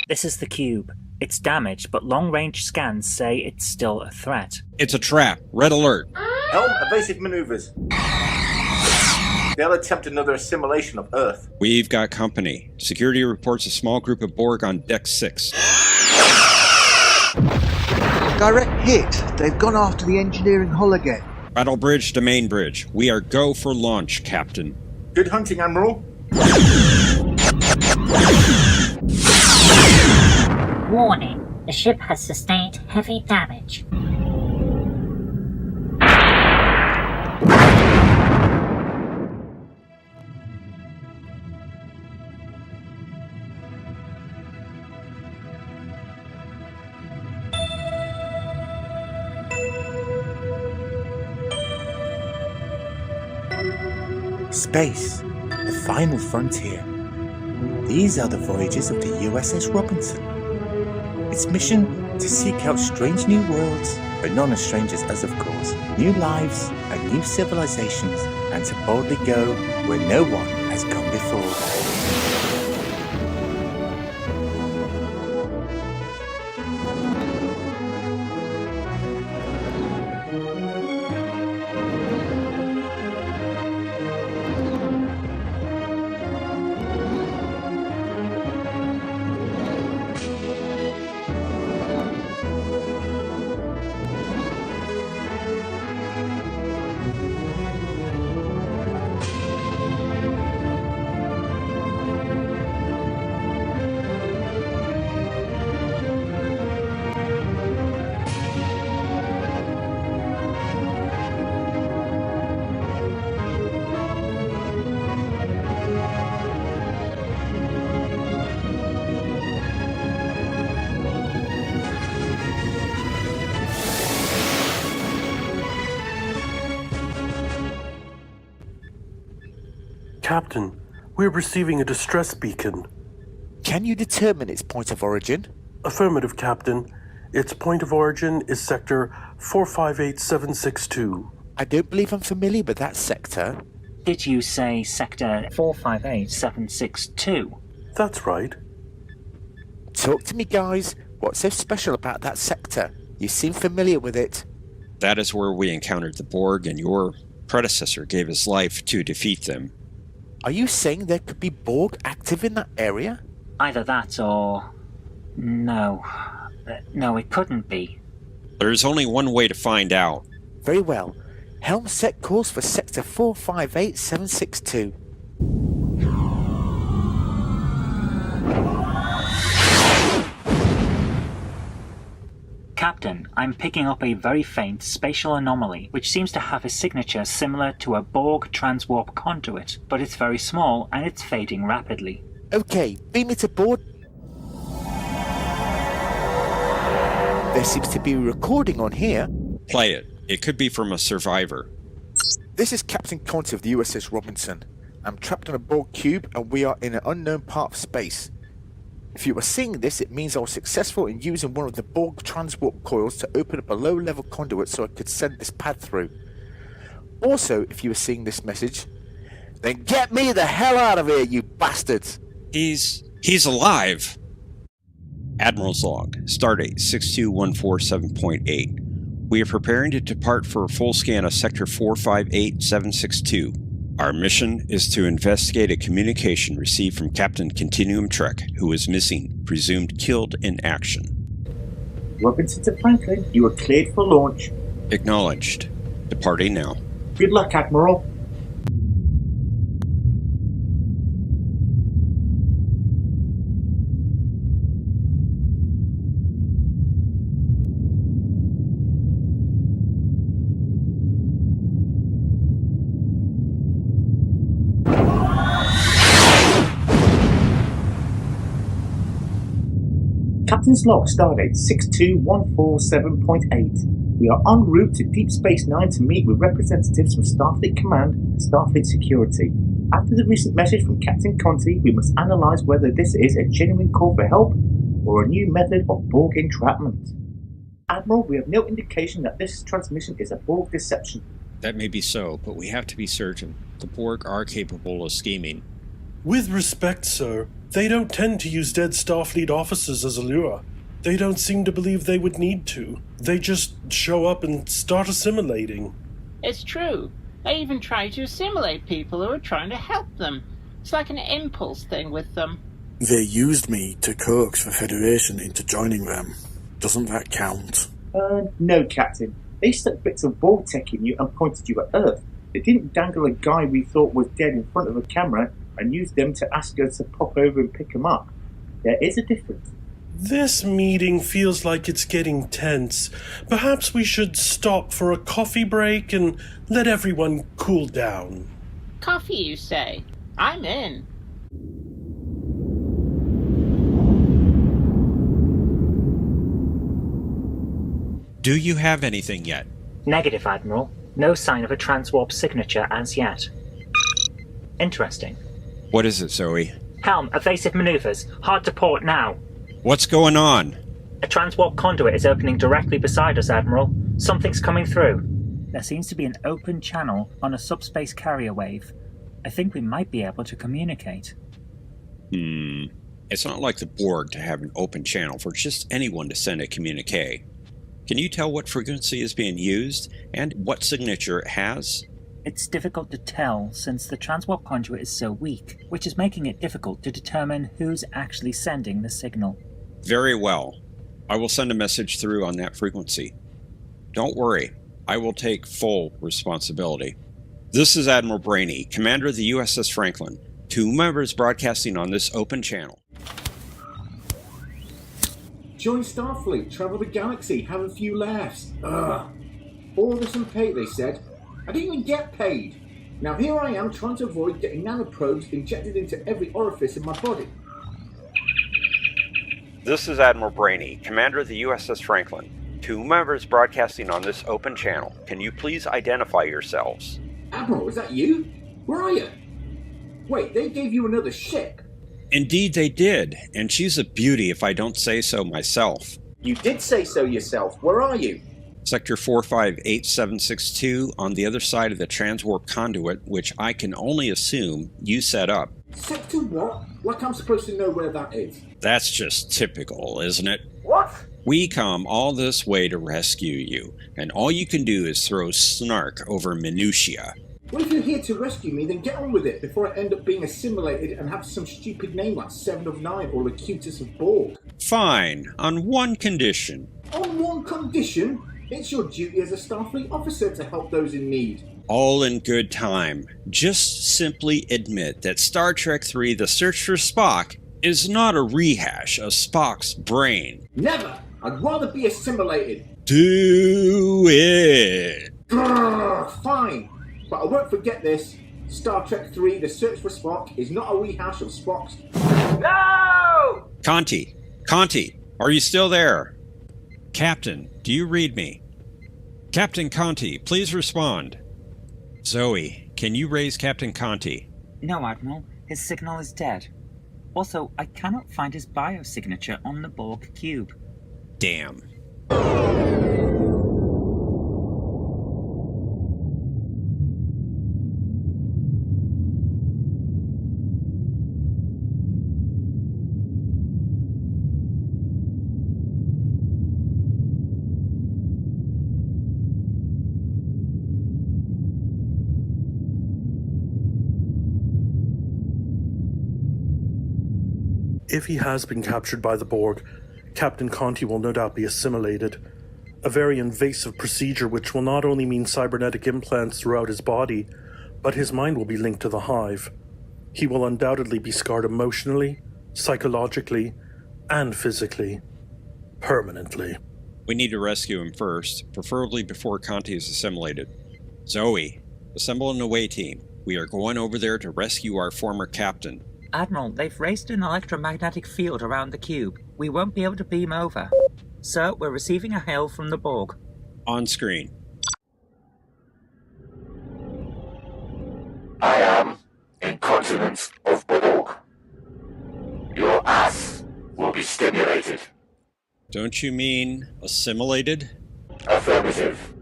This is the cube. It's damaged, but long-range scans say it's still a threat. It's a trap. Red alert. Helm, evasive maneuvers. They'll attempt another assimilation of Earth. We've got company. Security reports a small group of Borg on Deck 6. Direct hit. They've gone after the engineering hull again. Battle bridge to main bridge. We are go for launch, Captain. Good hunting, Admiral. Warning, the ship has sustained heavy damage. Space, the final frontier. These are the voyages of the USS Robinson. Its mission to seek out strange new worlds, but none as strange as us, of course, new lives and new civilizations, and to boldly go where no one has gone before. Captain, we're receiving a distress beacon. Can you determine its point of origin? Affirmative, Captain. Its point of origin is Sector 458762. I don't believe I'm familiar with that sector. Did you say Sector 458762? That's right. Talk to me, guys. What's so special about that sector? You seem familiar with it. That is where we encountered the Borg, and your predecessor gave his life to defeat them. Are you saying there could be Borg active in that area? Either that or... No. No, it couldn't be. There is only one way to find out. Very well. Helm set course for Sector 458762. Captain, I'm picking up a very faint spatial anomaly, which seems to have a signature similar to a Borg transwarp conduit, but it's very small and it's fading rapidly. Okay, beam it aboard. There seems to be a recording on here. Play it. It could be from a survivor. This is Captain Conte of the USS Robinson. I'm trapped on a Borg cube and we are in an unknown part of space. If you are seeing this, it means I was successful in using one of the Borg transwarp coils to open up a low-level conduit so I could send this pad through. Also, if you are seeing this message, then get me the hell out of here, you bastards! He's alive! Admiral's Log, Stardate 62147.8. We are preparing to depart for a full scan of Sector 458762. Our mission is to investigate a communication received from Captain Continuum Trek, who is missing, presumed killed in action. Robinson to Franklin, you are cleared for launch. Acknowledged. Departing now. Good luck, Admiral. Captain's log, Stardate 62147.8. We are en route to Deep Space Nine to meet with representatives from Starfleet Command and Starfleet Security. After the recent message from Captain Conte, we must analyse whether this is a genuine call for help or a new method of Borg entrapment. Admiral, we have no indication that this transmission is a Borg deception. That may be so, but we have to be certain. The Borg are capable of scheming. With respect, sir, They don't tend to use dead Starfleet officers as a lure. They don't seem to believe they would need to. They just show up and start assimilating. It's true. They even try to assimilate people who are trying to help them. It's like an impulse thing with them. They used me to coax the Federation into joining them. Doesn't that count? No, Captain. They stuck bits of Borg tech in you and pointed you at Earth. They didn't dangle a guy we thought was dead in front of a camera and use them to ask us to pop over and pick him up. There is a difference. This meeting feels like it's getting tense. Perhaps we should stop for a coffee break and let everyone cool down. Coffee, you say? I'm in. Do you have anything yet? Negative, Admiral. No sign of a transwarp signature as yet. Interesting. What is it, Zoe? Helm, evasive maneuvers. Hard to port now. What's going on? A transwarp conduit is opening directly beside us, Admiral. Something's coming through. There seems to be an open channel on a subspace carrier wave. I think we might be able to communicate. It's not like the Borg to have an open channel for just anyone to send a communique. Can you tell what frequency is being used and what signature it has? It's difficult to tell since the transwarp conduit is so weak, which is making it difficult to determine who's actually sending the signal. Very well. I will send a message through on that frequency. Don't worry, I will take full responsibility. This is Admiral Brainy, Commander of the USS Franklin, to members broadcasting on this open channel. Join Starfleet, travel the galaxy, have a few laughs. Ugh. All this and pay, they said. I didn't even get paid. Now here I am trying to avoid getting nanoprobes injected into every orifice in my body. This is Admiral Brainy, Commander of the USS Franklin, to members broadcasting on this open channel. Can you please identify yourselves? Admiral, is that you? Where are you? Wait, they gave you another ship. Indeed they did, and she's a beauty if I don't say so myself. You did say so yourself. Where are you? Sector 458762 on the other side of the transwarp conduit, which I can only assume you set up. Sector what? Like I'm supposed to know where that is. That's just typical, isn't it? What? We come all this way to rescue you, and all you can do is throw snark over minutiae. Well, if you're here to rescue me, then get on with it before I end up being assimilated and have some stupid name like 7 of 9 or Locutus of Borg. Fine, on one condition. On one condition? It's your duty as a Starfleet officer to help those in need. All in good time. Just simply admit that Star Trek III The Search for Spock is not a rehash of Spock's brain. Never! I'd rather be assimilated. Do it! Grrr, fine, but I won't forget this. Star Trek III The Search for Spock is not a rehash of Spock's... No! Conti, are you still there? Captain, do you read me? Captain Conti, please respond. Zoe, can you raise Captain Conti? No, Admiral. His signal is dead. Also, I cannot find his biosignature on the Borg cube. Damn. If he has been captured by the Borg, Captain Conti will no doubt be assimilated. A very invasive procedure which will not only mean cybernetic implants throughout his body, but his mind will be linked to the hive. He will undoubtedly be scarred emotionally, psychologically, and physically. Permanently. We need to rescue him first, preferably before Conti is assimilated. Zoe, assemble an away team. We are going over there to rescue our former captain. Admiral, they've raised an electromagnetic field around the cube. We won't be able to beam over. Sir, we're receiving a hail from the Borg. On screen. I am incontinence of Borg. Your ass will be stimulated. Don't you mean assimilated? Affirmative.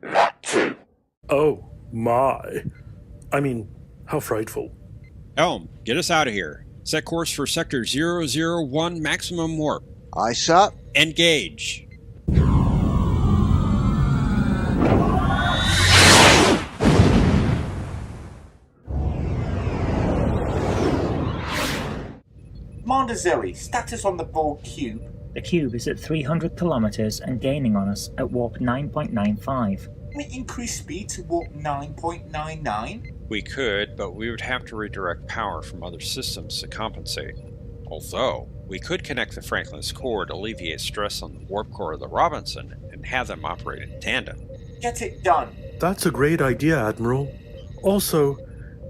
That too. Oh, my. I mean, how frightful. Helm, get us out of here. Set course for Sector 001 maximum warp. Aye, sir. Engage. Commander Zoe, status on the Borg cube. The cube is at 300 kilometers and gaining on us at warp 9.95. Can we increase speed to warp 9.99? We could, but we would have to redirect power from other systems to compensate. Although, we could connect the Franklin's core to alleviate stress on the warp core of the Robinson and have them operate in tandem. Get it done. That's a great idea, Admiral. Also,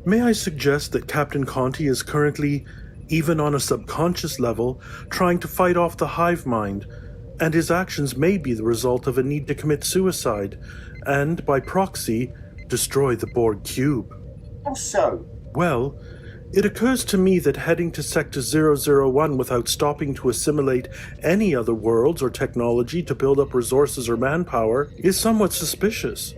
may I suggest that Captain Conti is currently, even on a subconscious level, trying to fight off the hive mind, and his actions may be the result of a need to commit suicide, and, by proxy, destroy the Borg cube. How so? Well, it occurs to me that heading to Sector 001 without stopping to assimilate any other worlds or technology to build up resources or manpower is somewhat suspicious,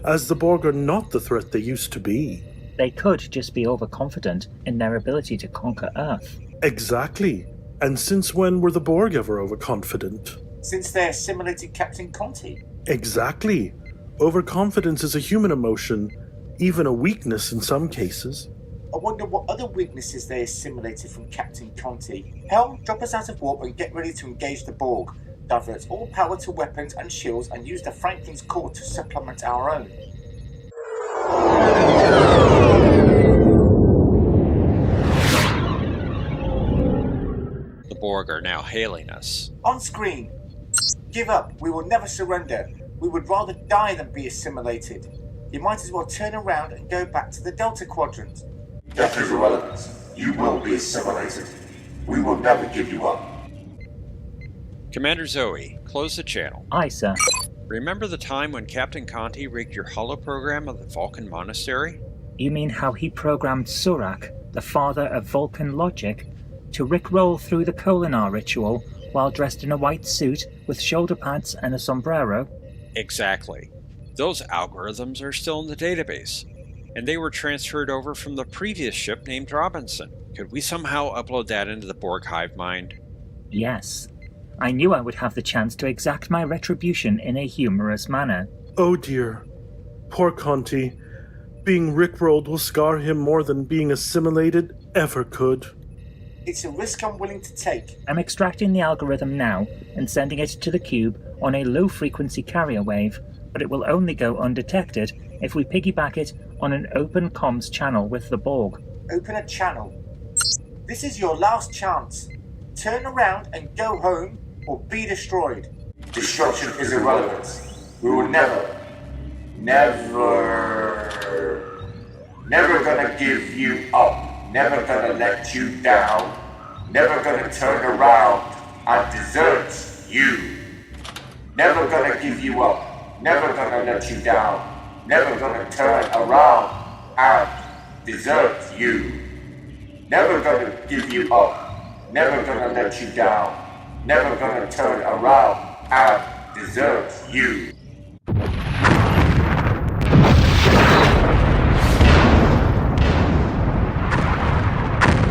as the Borg are not the threat they used to be. They could just be overconfident in their ability to conquer Earth. Exactly. And since when were the Borg ever overconfident? Since they assimilated Captain Conti. Exactly. Overconfidence is a human emotion, even a weakness in some cases. I wonder what other weaknesses they assimilated from Captain Conti. Helm, drop us out of warp and get ready to engage the Borg. Divert all power to weapons and shields and use the Franklin's core to supplement our own. The Borg are now hailing us. On screen. Give up. We will never surrender. We would rather die than be assimilated. You might as well turn around and go back to the Delta Quadrant. That is irrelevant. You will be assimilated. We will never give you up. Commander Zoe, close the channel. Aye, sir. Remember the time when Captain Conti rigged your holoprogram of the Vulcan Monastery? You mean how he programmed Surak, the father of Vulcan logic, to rickroll through the Kolinar ritual while dressed in a white suit with shoulder pads and a sombrero? Exactly. Those algorithms are still in the database, and they were transferred over from the previous ship named Robinson. Could we somehow upload that into the Borg hive mind? Yes. I knew I would have the chance to exact my retribution in a humorous manner. Oh dear. Poor Conti. Being rickrolled will scar him more than being assimilated ever could. It's a risk I'm willing to take. I'm extracting the algorithm now and sending it to the cube on a low-frequency carrier wave, but it will only go undetected if we piggyback it on an open comms channel with the Borg. Open a channel. This is your last chance. Turn around and go home or be destroyed. Destruction is irrelevant. We will never gonna give you up. Never gonna let you down. Never gonna turn around and desert you. Never gonna give you up. Never gonna let you down. Never gonna turn around and desert you. Never gonna give you up. Never gonna let you down. Never gonna turn around and desert you.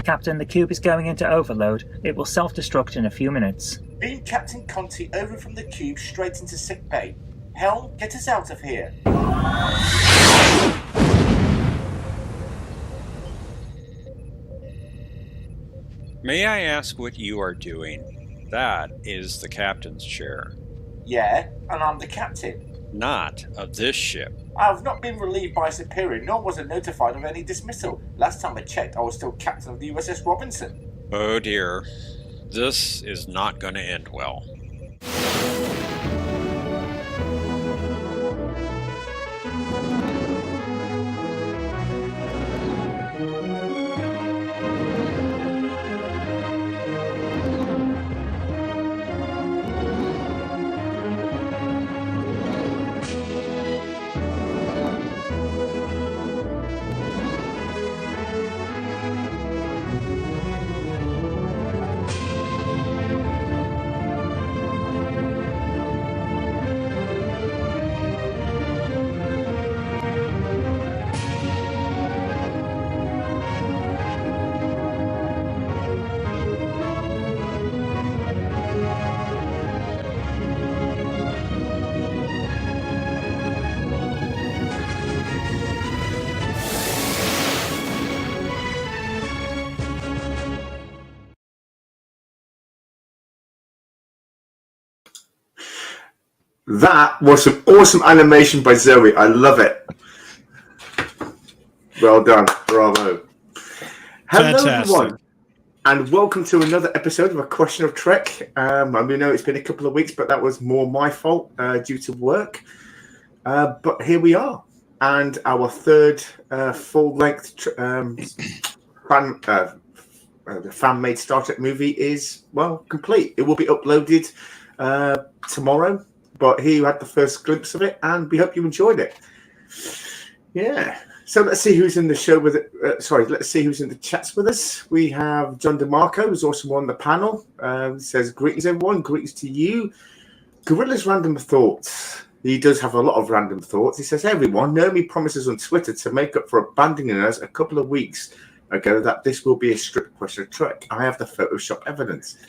Captain, the cube is going into overload. It will self-destruct in a few minutes. Beam Captain Conti over from the cube straight into sickbay. Helm, get us out of here. May I ask what you are doing? That is the captain's chair. Yeah, and I'm the captain. Not of this ship. I have not been relieved by Superior, nor was I notified of any dismissal. Last time I checked, I was still captain of the USS Robinson. Oh dear. This is not going to end well. That was some awesome animation by Zoe. I love it. Well done. Bravo. Hello, Fantastic. everyone, and welcome to another episode of A Question of Trek. I know it's been a couple of weeks, but that was more my fault due to work. But here we are, and our third full-length fan-made Star Trek movie is, well, complete. It will be uploaded tomorrow, but here you had the first glimpse of it, and we hope you enjoyed it. Yeah. So let's see who's in the show with it. Let's see who's in the chats with us. We have John DeMarco, who's also on the panel. Says, greetings, everyone. Greetings to you. Gorilla's Random Thoughts. He does have a lot of random thoughts. He says, hey, everyone, Naomi promises on Twitter to make up for abandoning us a couple of weeks ago that this will be a strict question of Trek. I have the Photoshop evidence.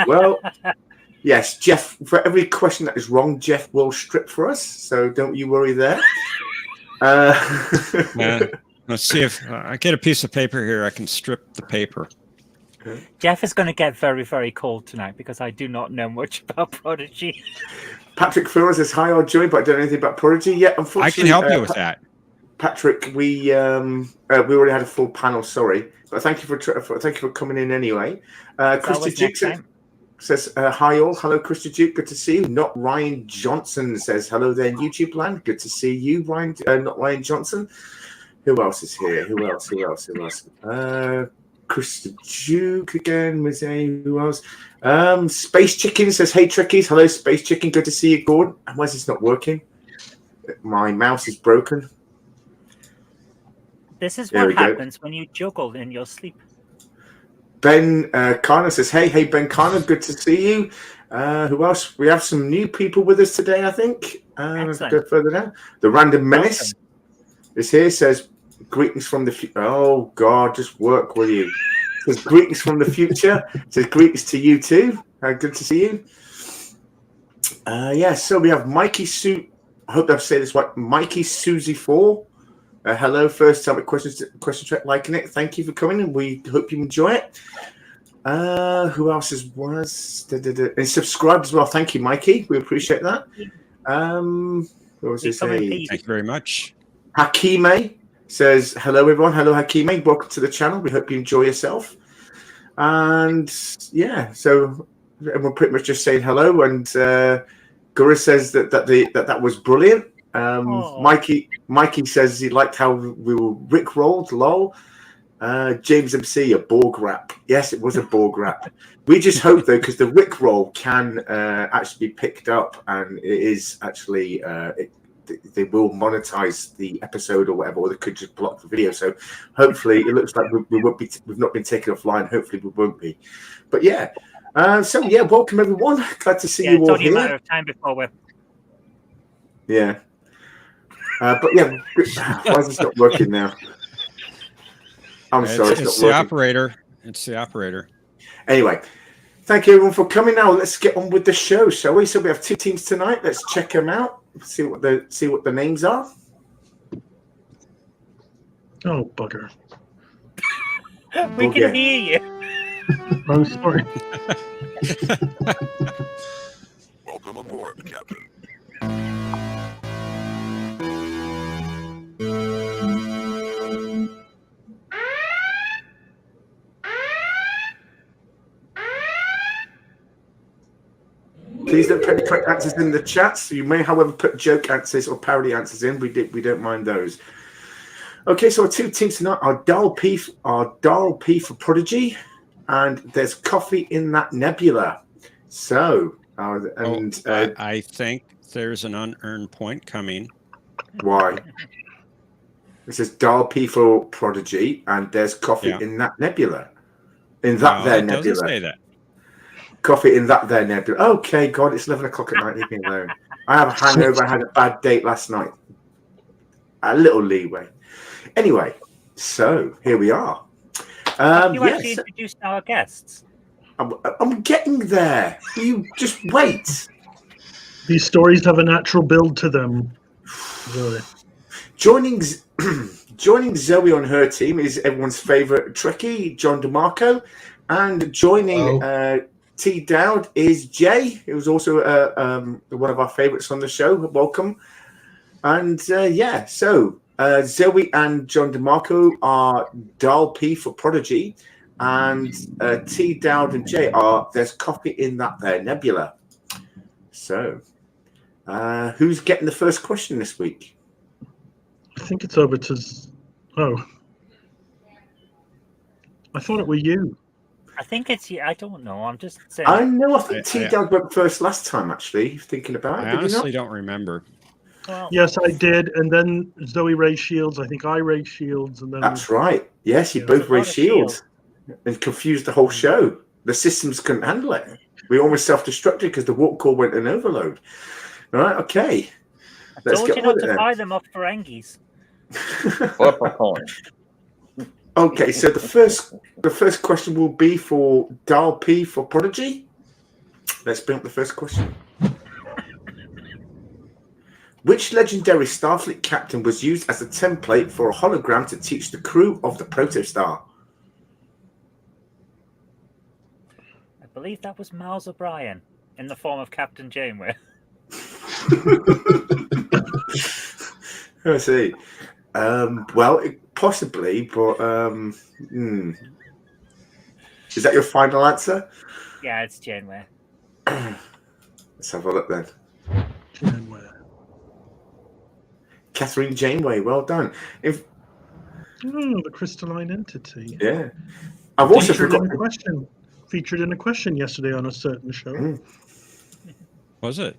Well, yes, Jeff, for every question that is wrong, Jeff will strip for us. So don't you worry there. Let's see if I get a piece of paper here. I can strip the paper. Jeff is going to get very, very cold tonight because I do not know much about Prodigy. Patrick Flores says, hi, I'm Joey, but I don't know anything about Prodigy yet. Unfortunately, I can help you with that. Patrick, we already had a full panel, sorry. But thank you for coming in anyway. Krista Duke says, hi all. Hello, Krista Duke. Good to see you. Not Ryan Johnson says, hello there in YouTube land. Good to see you, Ryan. Not Ryan Johnson. Who else is here? Who else? Krista Duke again. Who else? Space Chicken says, hey, Trekkies. Hello, Space Chicken. Good to see you, Gordon. And why is this not working? My mouse is broken. This is what happens when you juggle in your sleep. Ben Carner says, hey, Ben Carner, good to see you. Who else? We have some new people with us today, I think. Let's go further down. The Random Menace is here, says, greetings from the future. Oh, God, just work, will you? Says, greetings from the future. Says, greetings to you, too. Good to see you. So we have Mikey Sue. I hope I've said this right. Mikey Susie 4. Hello, first time at Question Trek, liking it. Thank you for coming, and we hope you enjoy it. Who else was? And subscribed as well. Thank you, Mikey. We appreciate that. What was this? Thank you very much. Hakime says, hello, everyone. Hello, Hakime. Welcome to the channel. We hope you enjoy yourself. And yeah, so everyone pretty much just saying hello. And Guru says that was brilliant. Mikey says he liked how we were rickrolled. Lol. James MC, a Borg rap. Yes, it was a Borg rap. We just hope though, because the rickroll can actually be picked up, and it is actually they will monetize the episode or whatever, or they could just block the video. So hopefully, it looks like we've not been taken offline. Hopefully, we won't be. But yeah, welcome everyone. Glad to see you all here. It's only a matter of time before we're. Yeah. But yeah, why is this not working now? I'm sorry, it's the operator. It's the operator. Anyway, thank you everyone for coming. Now let's get on with the show, shall we? So we have two teams tonight. Let's check them out. See what the names are. Oh bugger! We can hear you. I'm sorry. Welcome aboard, Captain. Please don't put the correct answers in the chat. So you may, however, put joke answers or parody answers in. We don't mind those. Okay, so our two teams tonight are Dial P for Prodigy, and there's coffee in that nebula. So, I think there's an unearned point coming. Why? It says Dial P for Prodigy, and there's coffee in that nebula. In that nebula. It doesn't say that. Coffee in that there nebula. Okay, God, it's 11 o'clock at night. Leave me alone. I have a hangover. I had a bad date last night. A little leeway. Anyway, so here we are. Have you actually introduced our guests? I'm getting there. You just wait. These stories have a natural build to them. Really. Joining Zoe on her team is everyone's favorite Trekkie, John DeMarco, and joining T. Dowd is Jay, who's also one of our favourites on the show. Welcome. And so Zoe and John DeMarco are Dial P for Prodigy, and T. Dowd and Jay are There's Coffee in That There Nebula. So, who's getting the first question this week? I think it's over to. Oh, I thought it was you. I think it's you. I don't know. I'm just saying. I know. I think T. Dowd went first last time. Actually, thinking about it. I honestly don't remember. Well, yes, I did, and then Zoe raised Shields. I think I raised Shields, and then that's right. Yes, you both raised Shields and confused the whole show. The systems couldn't handle it. We almost self-destructed because the warp core went in overload. All right, okay. I told you not to buy them off Ferengis. Flip a coin. Okay, so the first question will be for Dial P for Prodigy. Let's bring up the first question. Which legendary Starfleet captain was used as a template for a hologram to teach the crew of the Protostar? I believe that was Miles O'Brien in the form of Captain Janeway. I see. Well, possibly, but is that your final answer? Yeah, it's Janeway. Let's have a look then. Janeway. Catherine Janeway, well done. The crystalline entity. Yeah. I've also Featured in a question yesterday on a certain show. Was it?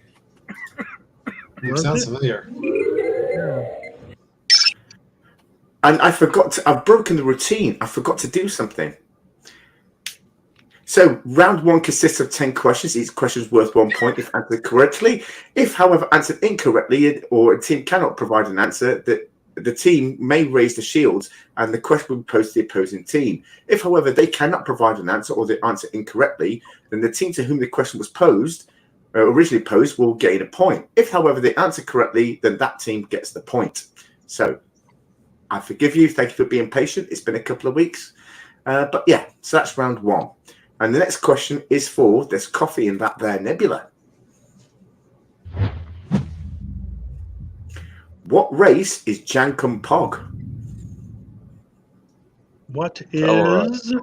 Sounds familiar. And I've broken the routine. I forgot to do something. So round one consists of 10 questions. Each question is worth 1 point if answered correctly. If, however, answered incorrectly or a team cannot provide an answer, the team may raise the shields and the question will be posed to the opposing team. If, however, they cannot provide an answer or they answer incorrectly, then the team to whom the question was originally posed, will gain a point. If, however, they answer correctly, then that team gets the point. So I forgive you. Thank you for being patient. It's been a couple of weeks. But yeah, so that's round one. And the next question is for There's Coffee in That There Nebula. What race is Jankum Pog? What is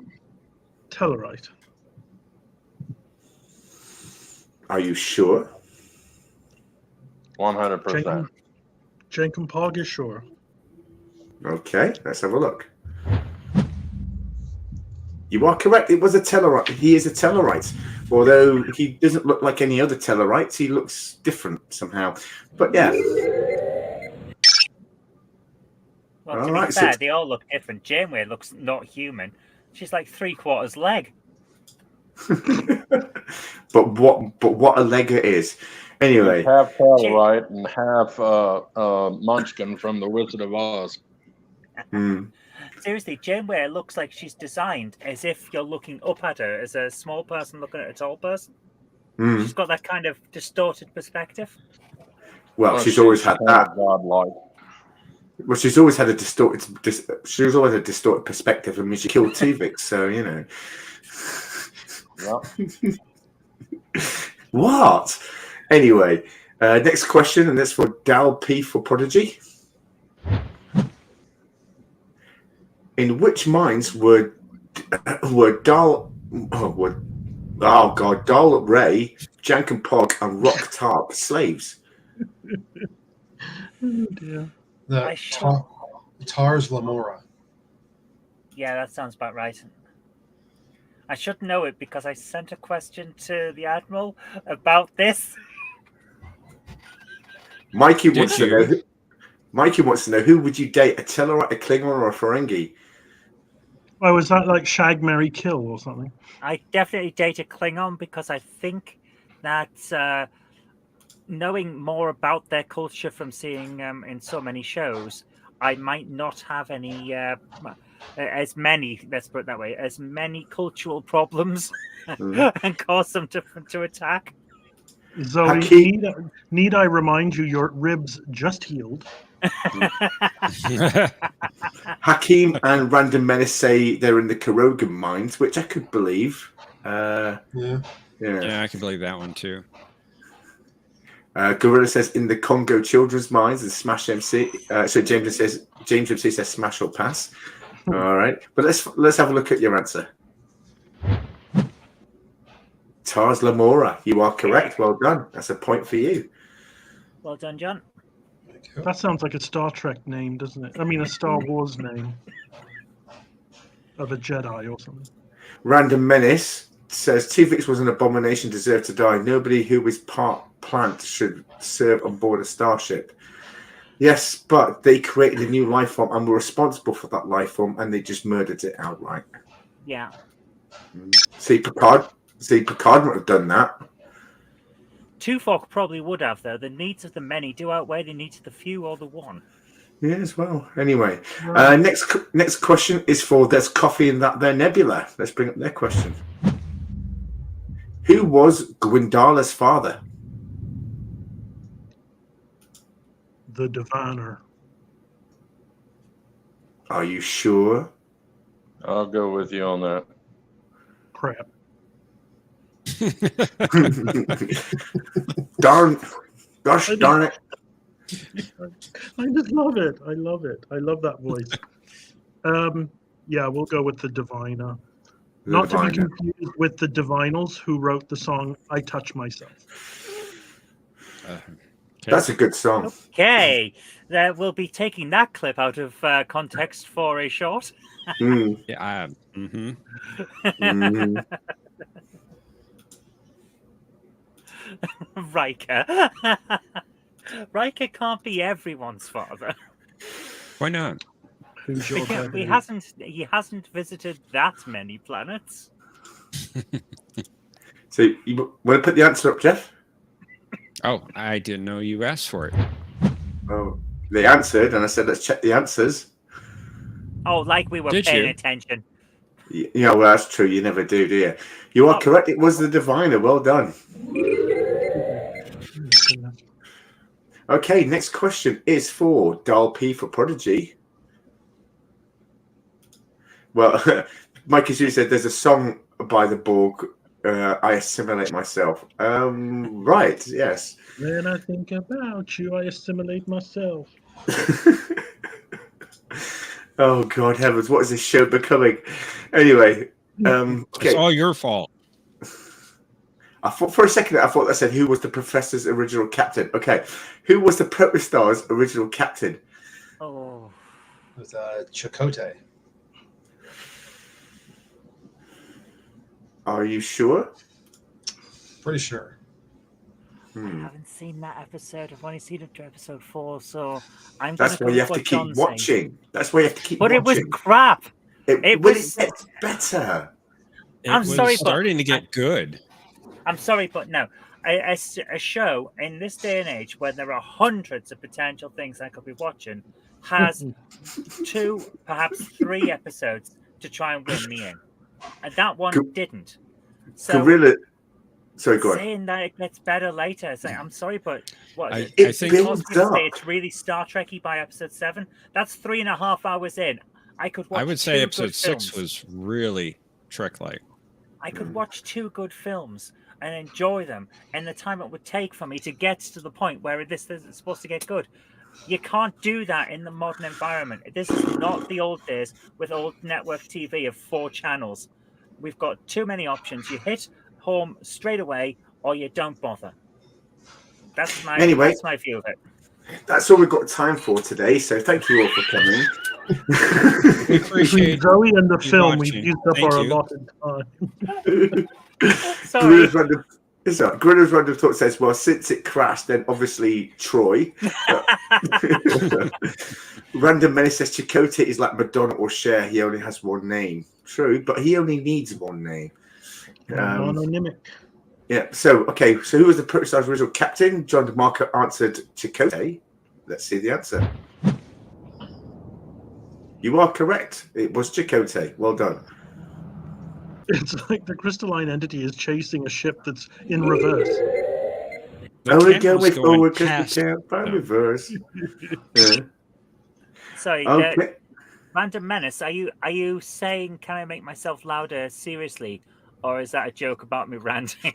Tellarite? Are you sure? 100%. Jankum Pog is sure. Okay, let's have a look. You are correct. It was a Tellarite. He is a Tellarite. Although he doesn't look like any other Tellarites, he looks different somehow. But yeah. Well, to be fair, they all look different. Janeway looks not human. She's like 3/4 leg. but what a leg it is. Anyway. Half Tellarite and half Munchkin from The Wizard of Oz. Seriously, Janeway looks like she's designed as if you're looking up at her as a small person looking at a tall person. She's got that kind of distorted perspective. Well, she's always had that. Godlike. Well, she's always had a distorted. She's always had a distorted perspective. I mean, she killed Tuvix, so you know. Yep. What? Anyway, next question, and that's for Dial P for Prodigy. In which mines were Dal Ray, Jankum Pog, and Rock Tarp slaves? Oh dear. Tars Lamora. Yeah, that sounds about right. I should know it because I sent a question to the Admiral about this. Mikey wants to know who would you date, a Tellarite, a Klingon, or a Ferengi? Oh, was that like Shag, Marry, Kill or something? I definitely date a Klingon because I think that knowing more about their culture from seeing in so many shows, I might not have any as many, let's put it that way, as many cultural problems and cause them to attack. Zoe, need I remind you your ribs just healed? Hakeem and Random Menace say they're in the Kurogan mines, which I could believe. Yeah, I can believe that one too. Gorilla says in the Congo children's minds, the Smash MC. So James MC says Smash or pass. All right, but let's have a look at your answer. Tars Lamora, you are correct. Well done. That's a point for you. Well done, John. That sounds like a Star Trek name, doesn't it? I mean, a Star Wars name of a Jedi or something. Random Menace says Tuvix was an abomination, deserved to die. Nobody who is part plant should serve on board a starship. Yes, but they created a new life form and were responsible for that life form, and they just murdered it outright. Yeah. See, Picard would have done that. Tuvok probably would have, though. The needs of the many do outweigh the needs of the few or the one. Yeah, as well. Anyway, next question is for There's Coffee in That There Nebula. Let's bring up their question. Who was Gwendala's father? The Diviner. Are you sure? I'll go with you on that. Crap. Gosh darn it. I just love it. I love it. I love that voice. Yeah, we'll go with the Diviner. Not to be confused with the Divinals who wrote the song I Touch Myself. That's a good song. Okay. We'll be taking that clip out of context for a short. Yeah. Riker. Riker can't be everyone's father. Why not? He hasn't visited that many planets. So you want to put the answer up, Jeff? Oh, I didn't know you asked for it. Oh, they answered, and I said, let's check the answers. Oh, like we were paying attention. Yeah, well, that's true. You never do you? You are correct. It was the Diviner. Well done. Okay, next question is for Dial P for Prodigy. Well, Mike, as you said, there's a song by the Borg, I Assimilate Myself. Right, yes. When I think about you, I assimilate myself. Oh, God heavens, what is this show becoming? Anyway, okay. It's all your fault. I thought for a second, I said, who was the Professor's original captain? Okay, who was the Protostar's original captain? Oh. It was Chakotay. Are you sure? Pretty sure. I haven't seen that episode. I've only seen up to episode 4, so I'm. That's why you have to keep watching. That's why you have to keep watching. But it was crap. It was better. I'm sorry, starting to get good. I'm sorry, but no. A show in this day and age where there are hundreds of potential things I could be watching has 2, perhaps 3 episodes to try and win me in. And that one didn't. So Gorilla. Sorry, go on. Saying that it gets better later. It's like, I'm sorry, but what? I think it's really Star Trek-y by episode 7. That's 3.5 hours in. I could watch. I would say 2 episode good 6 films. was really Trek-like. I could watch 2 good films and enjoy them, and the time it would take for me to get to the point where this is supposed to get good. You can't do that in the modern environment. This is not the old days with old network TV of 4 channels. We've got too many options. You hit home straight away, or you don't bother. That's my view of it. That's all we've got time for today. So thank you all for coming. We appreciate Zoe and the film. watching. We've used up Thank our you. allotted time. Sorry. Grinner's Random Talk says, well, since it crashed, then obviously Troy. Random Menace says Chakotay is like Madonna or Cher. He only has one name. True, but he only needs one name. Mononymic. Yeah, so who was the Protostar's original captain? John DeMarco answered Chakotay. Let's see the answer. You are correct. It was Chakotay. Well done. It's like the crystalline entity is chasing a ship that's in reverse. Only go with forward because we can't find reverse. Yeah. Sorry, Okay. Random Menace, are you saying, can I make myself louder? Seriously, or is that a joke about me ranting?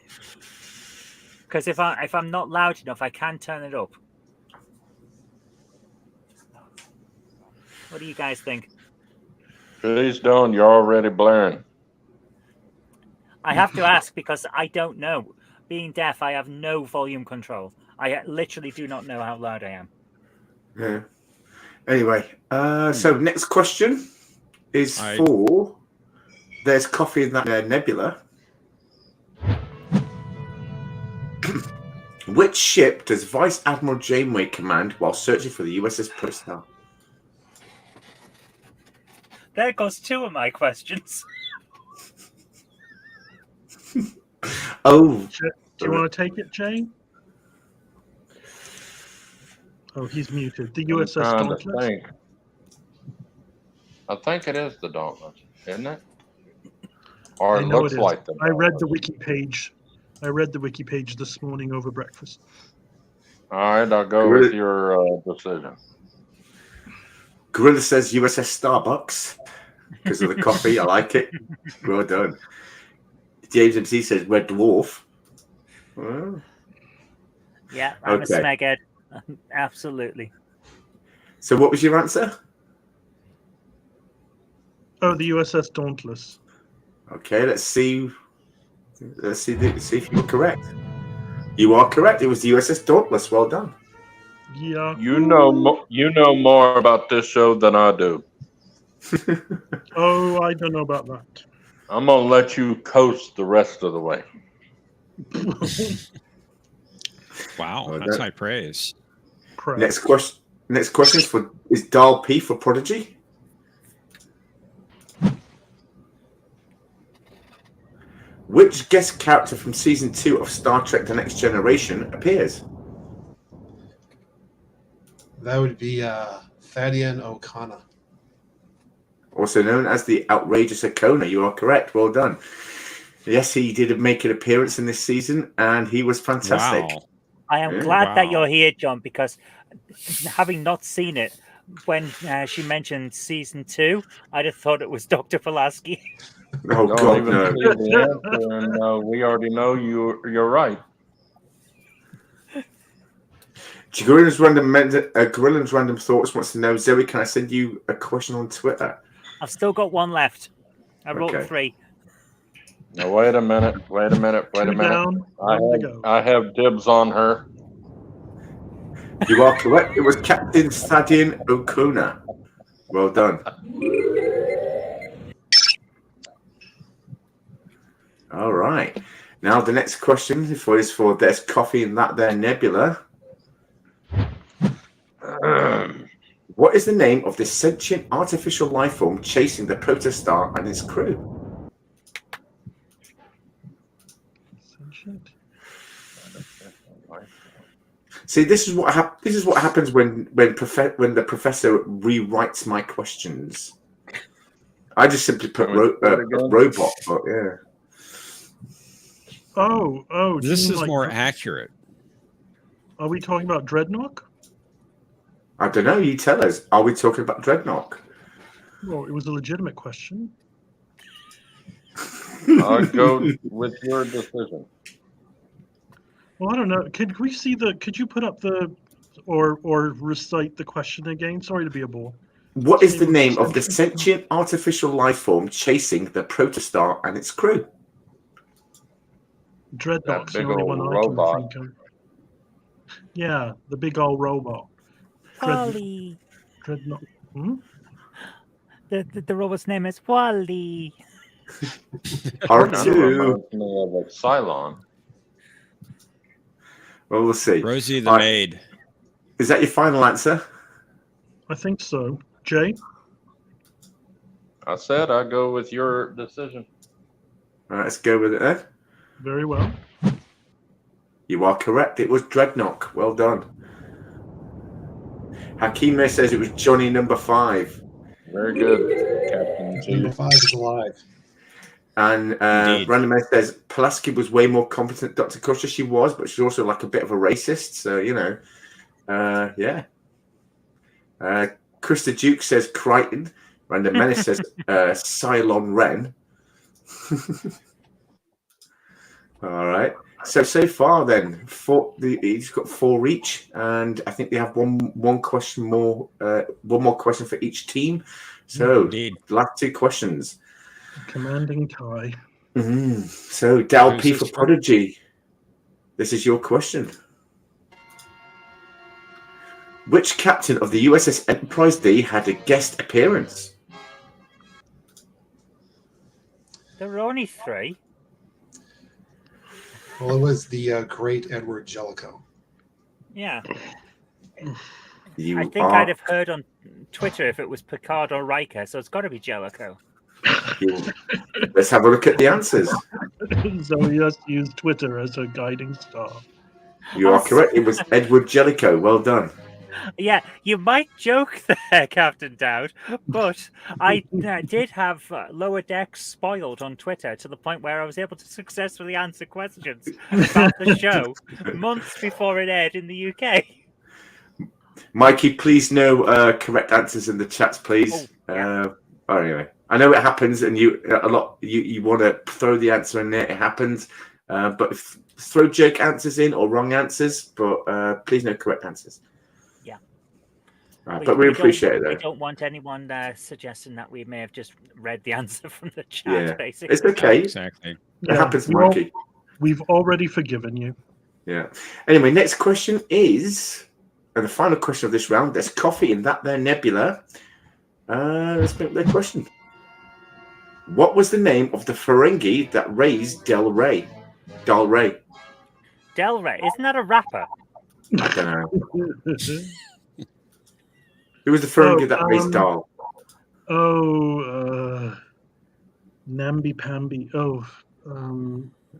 Because if I'm not loud enough, I can turn it up. What do you guys think? Please don't. You're already blaring. I have to ask because I don't know. Being deaf, I have no volume control. I literally do not know how loud I am. Yeah. Anyway, so next question is for There's Coffee in That Nebula. Which ship does Vice Admiral Janeway command while searching for the USS Prodigy? There goes two of my questions. Oh. Do you want to take it, Jay? Oh, he's muted. The USS Dauntless? I think it is the Dauntless, isn't it? Or I it know looks it is. like the I read the wiki page. I read the wiki page this morning over breakfast. All right, I'll go with your decision. Gorilla says USS Starbucks because of the coffee. I like it. Well done. James MC says Red Dwarf. Well, Yeah, I'm okay. a smeghead. Absolutely. So what was your answer? Oh, the USS Dauntless. Okay, let's see. Let's see if you were correct. You are correct. It was the USS Dauntless. Well done. Yeah. You know more about this show than I do. Oh, I don't know about that. I'm gonna let you coast the rest of the way. Wow, that's high praise. Next question is Dial P for Prodigy. Which guest character from season 2 of Star Trek: The Next Generation appears? That would be Thadian O'Connor. Also known as the Outrageous Okona. You are correct. Well done. Yes, he did make an appearance in this season, and he was fantastic. Wow. I am glad that you're here, John, because having not seen it, when she mentioned season 2, I'd have thought it was Dr. Pulaski. Oh, Don't God, even no. see the answer, and we already know you're right. Gorilla's Random Thoughts wants to know, Zoe, can I send you a question on Twitter? I've still got one left. I wrote Okay. 3. Now wait a minute. I have dibs on her. You are correct. It was Captain Thadian O'Connor. Well done. All right. Now the next question is for There's Coffee in That There Nebula. What is the name of this sentient artificial life form chasing the protostar and its crew? See, this is what happens when the professor rewrites my questions. I just simply put robot, but yeah. Oh. This is more accurate. Are we talking about Dreadnought? I don't know. You tell us. Are we talking about Dreadnought? Well, it was a legitimate question. I'll go with your decision. Well, I don't know. Could you put up or recite the question again? Sorry to be a bore. What is the name of the sentient artificial life form chasing the protostar and its crew? Dreadnought's the big only old one robot. I can think of. Yeah, the big old robot. Wally. Dreadnought. The robot's name is Wally. R2. Like Cylon. Well, we'll see. Rosie the maid. Is that your final answer? I think so. Jay? I said I'd go with your decision. All right, let's go with it then. Very well. You are correct. It was Dreadnought. Well done. Hakime says it was Johnny number 5. Very good, Captain G. Number 5 is alive. And Randomir says Pulaski was way more competent Dr. Crusher. She was, but she's also like a bit of a racist. So, you know, yeah. Krista Duke says Crichton. Random Menace says Cylon Wren. All right. So far then, he's got 4 each, and I think they have one question more, one more question for each team. So Indeed. last 2 questions. Commanding tie. So Dal Who's P this for for? Prodigy. This is your question. Which captain of the USS Enterprise D had a guest appearance? There were only 3. Well, it was the great Edward Jellicoe. Yeah. You I think are I'd have heard on Twitter if it was Picard or Riker, so it's got to be Jellicoe. Let's have a look at the answers. So he has to use Twitter as a guiding star. You are correct. It was Edward Jellicoe. Well done. Yeah, you might joke there, Captain Dowd, but I did have Lower Decks spoiled on Twitter to the point where I was able to successfully answer questions about the show months before it aired in the UK. Mikey, please no correct answers in the chats, please. Anyway, I know it happens, and you want to throw the answer in there. It happens, but throw joke answers in or wrong answers, but please no correct answers. Yeah. But we appreciate it, though. We don't want anyone suggesting that we may have just read the answer from the chat, Yeah, basically. it's okay. Exactly. It happens, Mikey. We've already forgiven you. Yeah. Anyway, next question is, and the final question of this round, there's coffee in that there nebula. Let's make the question. What was the name of the Ferengi that raised Del Rey? Del Rey. Del Rey, isn't that a rapper? I don't know. Who was the Ferengi that raised Dal? Namby Pamby.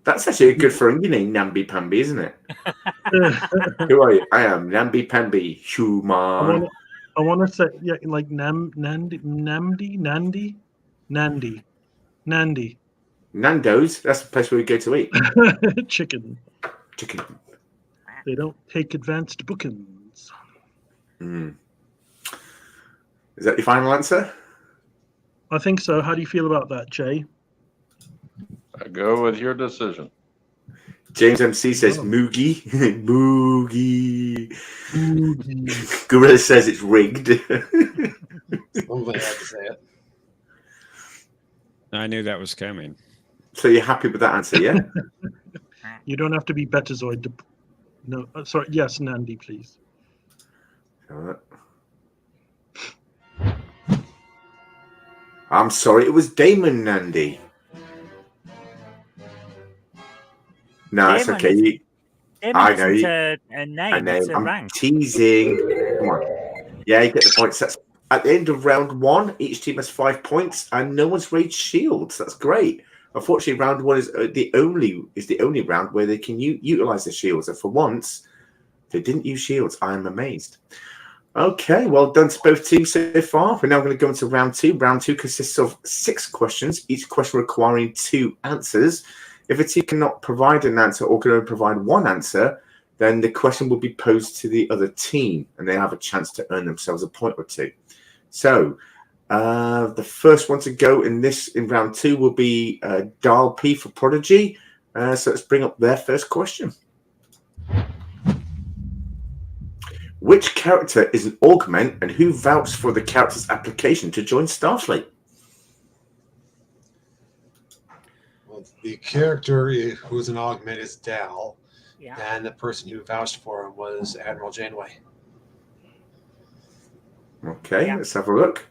That's actually a good Ferengi name, Namby Pamby, isn't it? Who are you? I am Namby Pamby, human. I want to say, yeah, like Nandi. Nando's. That's the place where we go to eat. Chicken. They don't take advanced bookings. Is that your final answer? I think so. How do you feel about that, Jay? I go with your decision. James MC says Moogie. Moogie. Gorilla says it's rigged. Somebody had to say it. I knew that was coming. So you're happy with that answer, yeah? You don't have to be Betazoid to... No, sorry. Yes, Nandi, please. I'm sorry, it was Damon Nandi. No, it's okay. I know. A name. I know. It's a I'm rank. teasing. Come on. Yeah, you get the points. That's at the end of round 1. Each team has 5 points, and no one's raised shields. That's great. Unfortunately, round 1 is the only round where they can utilize the shields. And for once, they didn't use shields. I'm amazed. Okay, well done to both teams so far. We're now going to go into round 2. Round 2 consists of 6 questions, each question requiring 2 answers. If a team cannot provide an answer or can only provide 1 answer, then the question will be posed to the other team, and they have a chance to earn themselves a point or 2. So, the first one to go in round 2 will be Dal P for Prodigy. So let's bring up their first question. Which character is an augment, and who vouched for the character's application to join Starfleet? Well, the character who is an augment is Dal, Yeah. and the person who vouched for him was Admiral Janeway. Okay, let's have a look.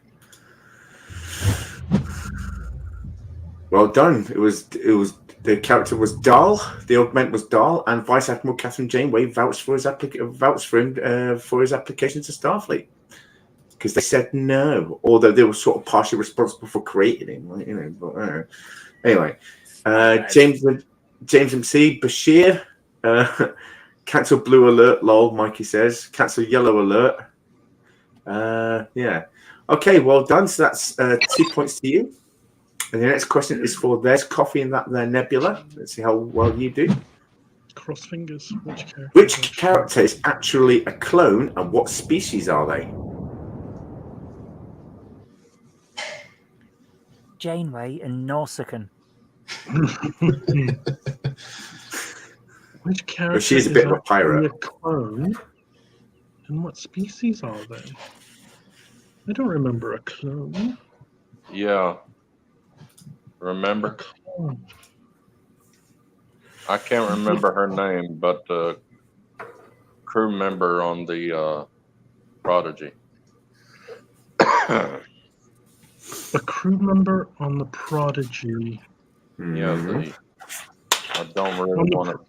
Well done. It was the character was Dal, the augment was Dal, and Vice Admiral Catherine Janeway vouched for his application to Starfleet because they said no, although they were sort of partially responsible for creating him, But anyway, James MC Bashir, cancel blue alert. Lol, Mikey says cancel yellow alert. Yeah. Okay, well done. So that's 2 points to you. And the next question is for there's coffee in that there nebula. Let's see how well you do. Cross fingers. Which character is actually a clone, and what species are they? Janeway and Nausicaan. Which character she's a bit of a actually pirate. a clone? And what species are they? I don't remember a clone. Yeah. Remember? Oh. I can't remember her name, but the crew member on the Prodigy. A crew member on the Prodigy. Yeah, I don't really want to.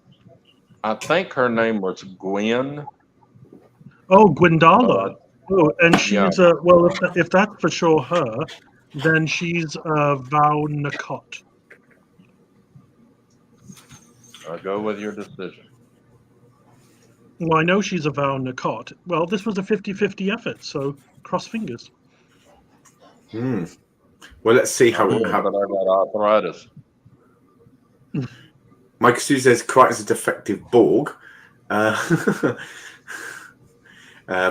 I think her name was Gwen. Oh, Gwendala. Oh, and she's Yeah. well, if that's for sure her, then she's Val Nakot. I'll go with your decision. Well, I know she's a Val Nakot. Well, this was a 50-50 effort, so cross fingers. Well, let's see how. But I got arthritis. Mike Sue says quite as a defective Borg.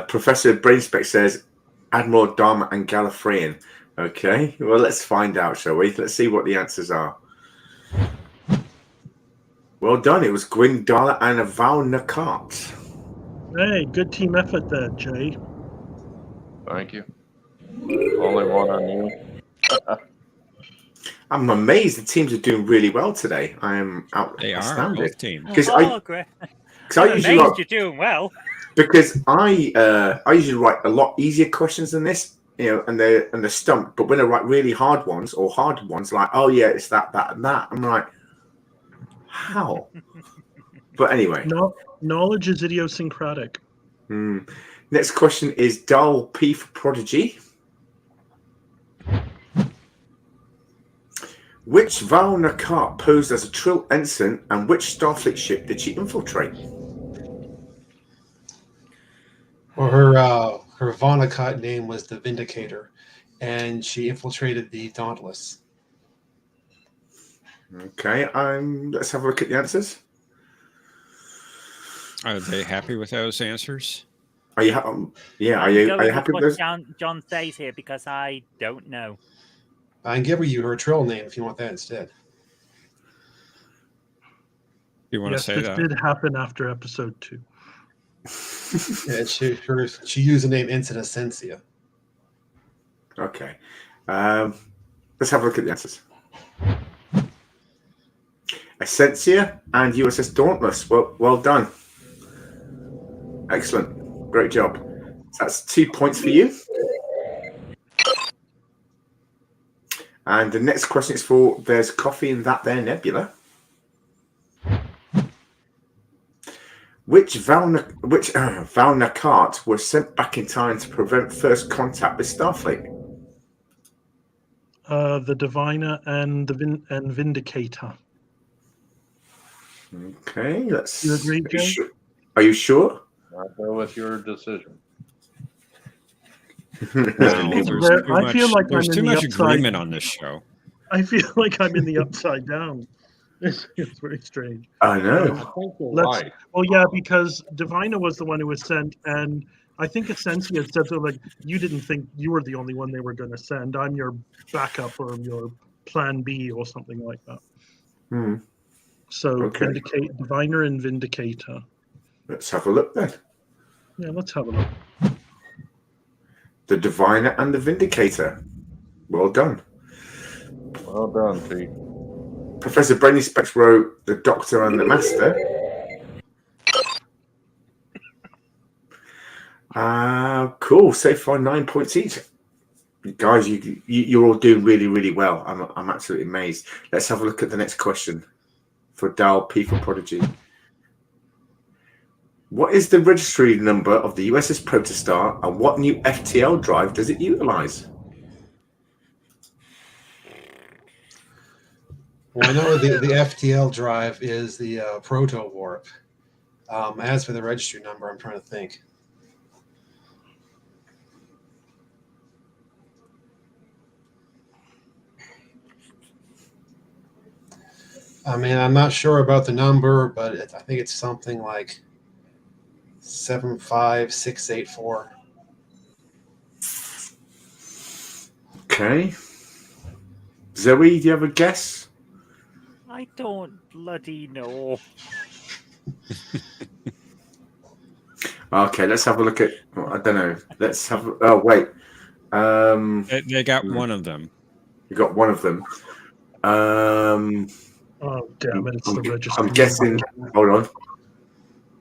Professor Brainspec says Admiral Dharma and Gallifreyan. Okay, well, let's find out, shall we? Let's see what the answers are. Well done. It was Gwendala and Val Nakot. Hey, good team effort there, Jay. Thank you. Only one I knew. I'm amazed the teams are doing really well today. I am astounded. Both teams. Because great. I usually amazed you're doing well. Because I usually write a lot easier questions than this, and they're stumped. But when I write really hard ones or harder ones, like, oh yeah, it's that, and that, I'm like, how? But anyway, knowledge is idiosyncratic. Next question is Dal P for Prodigy. Which Val Nakot posed as a Trill ensign, and which Starfleet ship did she infiltrate? Well, her Vonnegut name was the Vindicator, and she infiltrated the Dauntless. Okay, let's have a look at the answers. Are they happy with those answers? Are you? Are you happy with those? John says here because I don't know. I can give you her Trill name if you want that instead. You want to say that? This did happen after episode 2. Yeah, she used the name Ensign Essentia. Okay, let's have a look at the answers. Essentia and USS Dauntless. Well done. Excellent. Great job. That's 2 points for you. And the next question is for There's Coffee in That There Nebula. Which Val Nakot was sent back in time to prevent first contact with Starfleet? The Diviner and Vindicator. Okay, let's. You agree, Jay? Are you sure? I'll go with your decision. There's too much agreement on this show. I feel like I'm in the upside down. It's very strange. I know. Well, yeah, because Divina was the one who was sent, and I think Essentia said something like, you didn't think you were the only one they were going to send. I'm your backup or your plan B or something like that. So Okay. Diviner and Vindicator. Let's have a look then. Yeah, let's have a look. The Diviner and the Vindicator. Well done. Well done, Pete. Professor Brainy Specs wrote The Doctor and the Master. Cool. So far, 9 points each. Guys, you're all doing really, really well. I'm absolutely amazed. Let's have a look at the next question for Dal P for Prodigy. What is the registry number of the USS Protostar, and what new FTL drive does it utilize? Well, I know the FTL drive is the Proto Warp. As for the registry number, I'm trying to think. I mean, I'm not sure about the number, but I think it's something like 75684. Okay. Zoe, do you have a guess? I don't bloody know. Okay, let's have a look at. I don't know. Let's have. Oh wait. They got one of them. You got one of them. Oh damn it! It's the registry. I'm guessing. Hold on.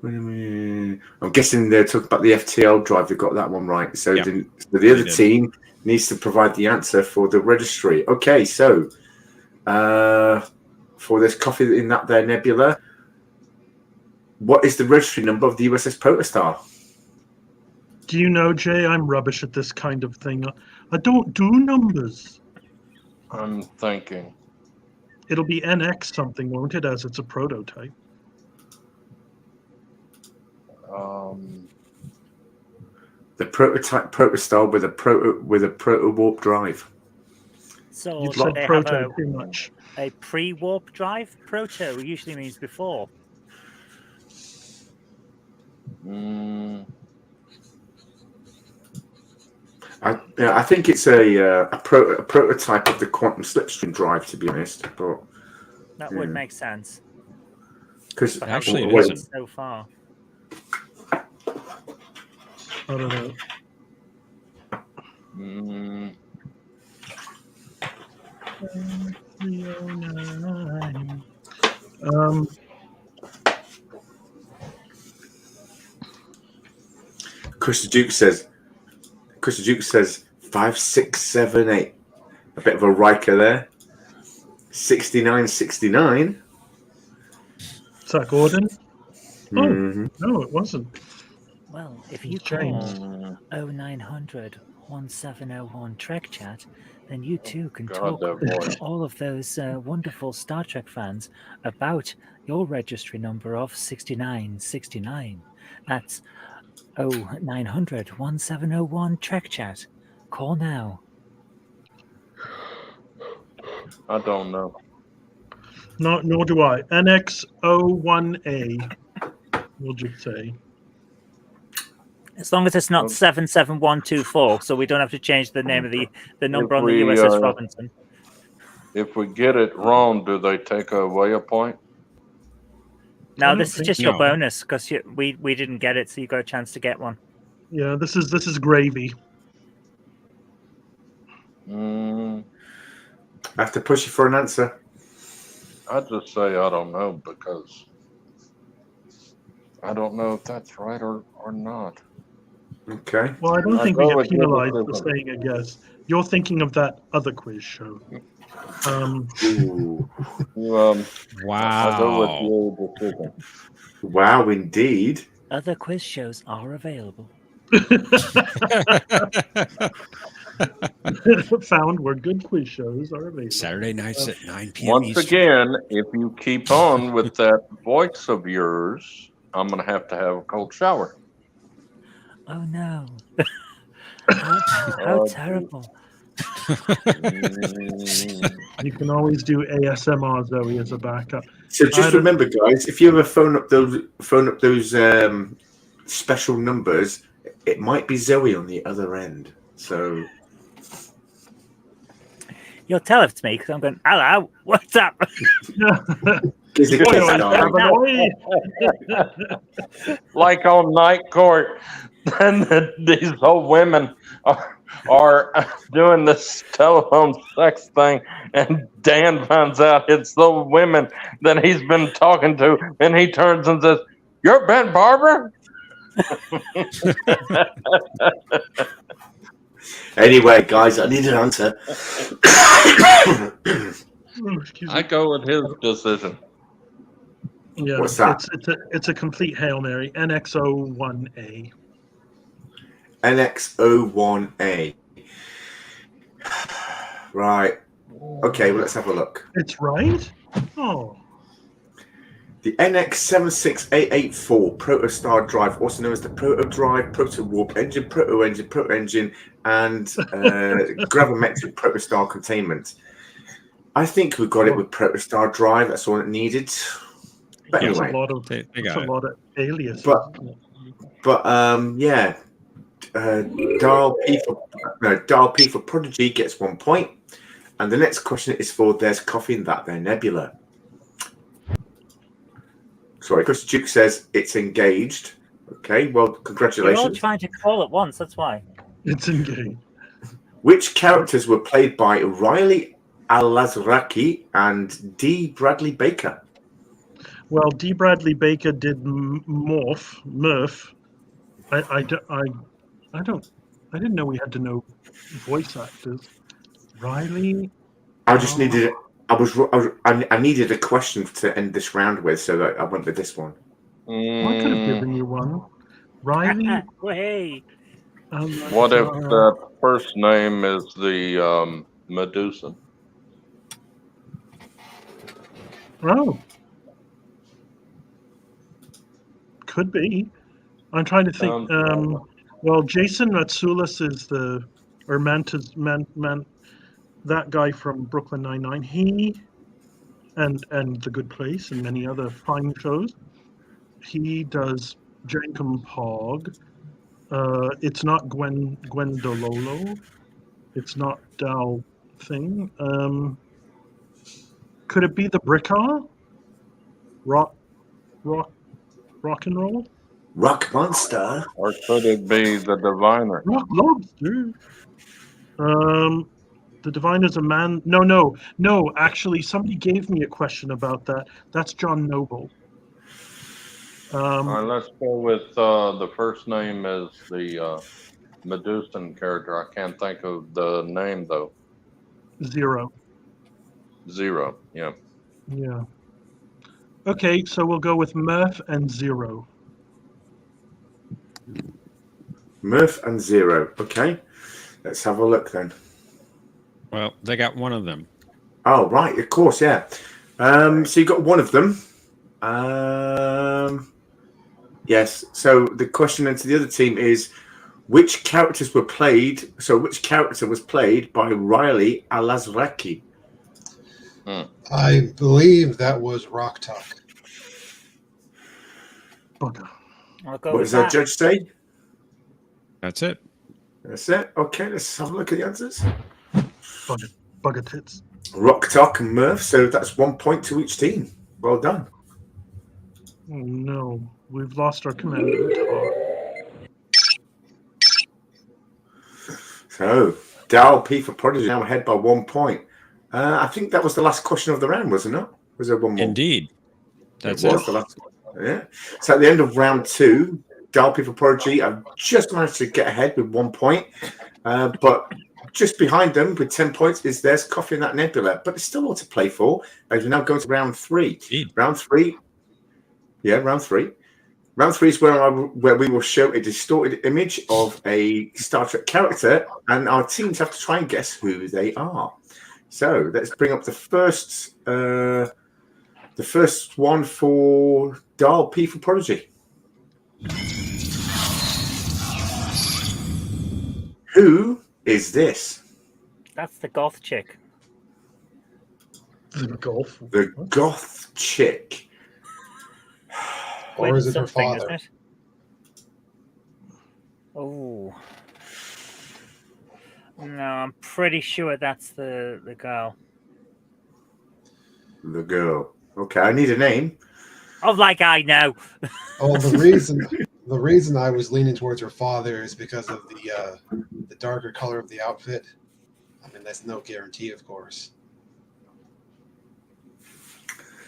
I'm guessing they're talking about the FTL drive. They got that one right. So, Yeah, the other team needs to provide the answer for the registry. Okay, so for this coffee in that there nebula, what is the registry number of the USS Protostar? Do you know, Jay? I'm rubbish at this kind of thing. I don't do numbers. I'm thinking. It'll be NX something, won't it? As it's a prototype. The prototype Protostar with a proto warp drive. So You do said they have proto too much. a pre-warp drive? Proto usually means before. I think it's a prototype of the quantum slipstream drive, to be honest. But That would make sense. Because actually, it isn't so far. I don't know. Chris Duke says 5, 6, 7, 8. A bit of a Riker there. 69, 69. Is that Gordon? Mm-hmm. Oh, no, it wasn't. Well, if you call 0900 1701 Trek Chat, then you too can talk to all of those wonderful Star Trek fans about your registry number of 6969. That's 0900 1701 Trek Chat. Call now. I don't know. Nor do I. NX01A, we'll just say. As long as it's not 77124, so we don't have to change the name of the number on the USS Robinson. If we get it wrong, do they take away a point? No, this is just your bonus because we didn't get it, so you got a chance to get one. Yeah, this is gravy. I have to push you for an answer. I'd just say I don't know because I don't know if that's right or not. Okay. Well, I don't think we get penalized for saying a guess. You're thinking of that other quiz show. Wow. Wow, indeed. Other quiz shows are available. Found where good quiz shows are available. Saturday nights at 9 p.m. Once Eastern. again, if you keep on with that voice of yours, I'm going to have a cold shower. Oh no. How terrible. You can always do ASMR, Zoe, as a backup. So just remember, guys, if you ever phone up those special numbers, it might be Zoe on the other end. So you'll tell it to me because I'm going, hello, what's up? Like on Night Court, and these old women are doing this telephone sex thing, and Dan finds out it's the women that he's been talking to, and he turns and says, "You're Ben Barber?" Anyway, guys, I need an answer. I go with his decision. Yeah, what's that? It's a complete Hail Mary. NX01A. NX01A. Right. Okay, well, let's have a look. It's right? Oh. The NX76884 Protostar drive, also known as the Proto Drive, Proto Warp Engine, Proto Engine, and gravimetric Protostar containment. I think we got it with Protostar drive. That's all it needed. But anyway, a lot of aliases. But yeah. Dial P for Prodigy gets 1 point, and the next question is for There's Coffee in That There Nebula. Sorry, Chris Duke says it's engaged. Okay, well, You're all congratulations. trying to call at once. That's why. It's engaged. Which characters were played by Riley Al-Lazraki and D. Bradley Baker? Well, D. Bradley Baker did Murph. I didn't know we had to know voice actors. Riley. I just needed. I needed a question to end this round with, so that I went with this one. I could have given you one. Riley. Hey. What if the first name is the Medusa? Oh. Could be. I'm trying to think. Well, Jason Matsoulis is that guy from Brooklyn Nine-Nine. He and The Good Place and many other fine shows. He does Jankum Hogg. It's not Gwen Dololo. It's not Dal Thing. Could it be the Brickar? Rock and roll? Rock Monster. Or could it be the Diviner? Rock Lobster. The Diviner's a man. No. Actually, somebody gave me a question about that. That's John Noble. All right, let's go with the first name is the Medusan character. I can't think of the name though. Zero. Yeah. Yeah. Okay, so we'll go with Murph and Zero. Murph and Zero. Okay, let's have a look then. Well, they got one of them. Oh, right, of course, yeah. So you got one of them. Yes. So the question then to the other team is, which character was played by Riley Al-Lazraki? I believe that was Rock Talk. Bugger. I'll go What with does our that. judge say? That's it. That's it. Okay, let's have a look at the answers. Bugger tits. Rock Talk and Murph. So that's 1 point to each team. Well done. Oh no, we've lost our commandant. So Dal P for Prodigy now ahead by 1 point. I think that was the last question of the round, wasn't it? Was there one more? Indeed. That's it. Was the last one. Yeah. So at the end of round 2, Dal P for Prodigy have just managed to get ahead with 1 point. But just behind them with 10 points there's Coffee and That Nebula. But there's still a lot to play for as we now go to round 3. Indeed. Round 3. Yeah, round 3. Round 3 is where we will show a distorted image of a Star Trek character, and our teams have to try and guess who they are. So let's bring up the first one for Dal P for Prodigy. Who is this? That's the goth chick. The goth chick. Or is it her father? Oh. No, I'm pretty sure that's the girl. The girl. Okay, I need a name. Oh, like I know. Oh, the reason I was leaning towards her father is because of the darker color of the outfit. I mean, that's no guarantee, of course.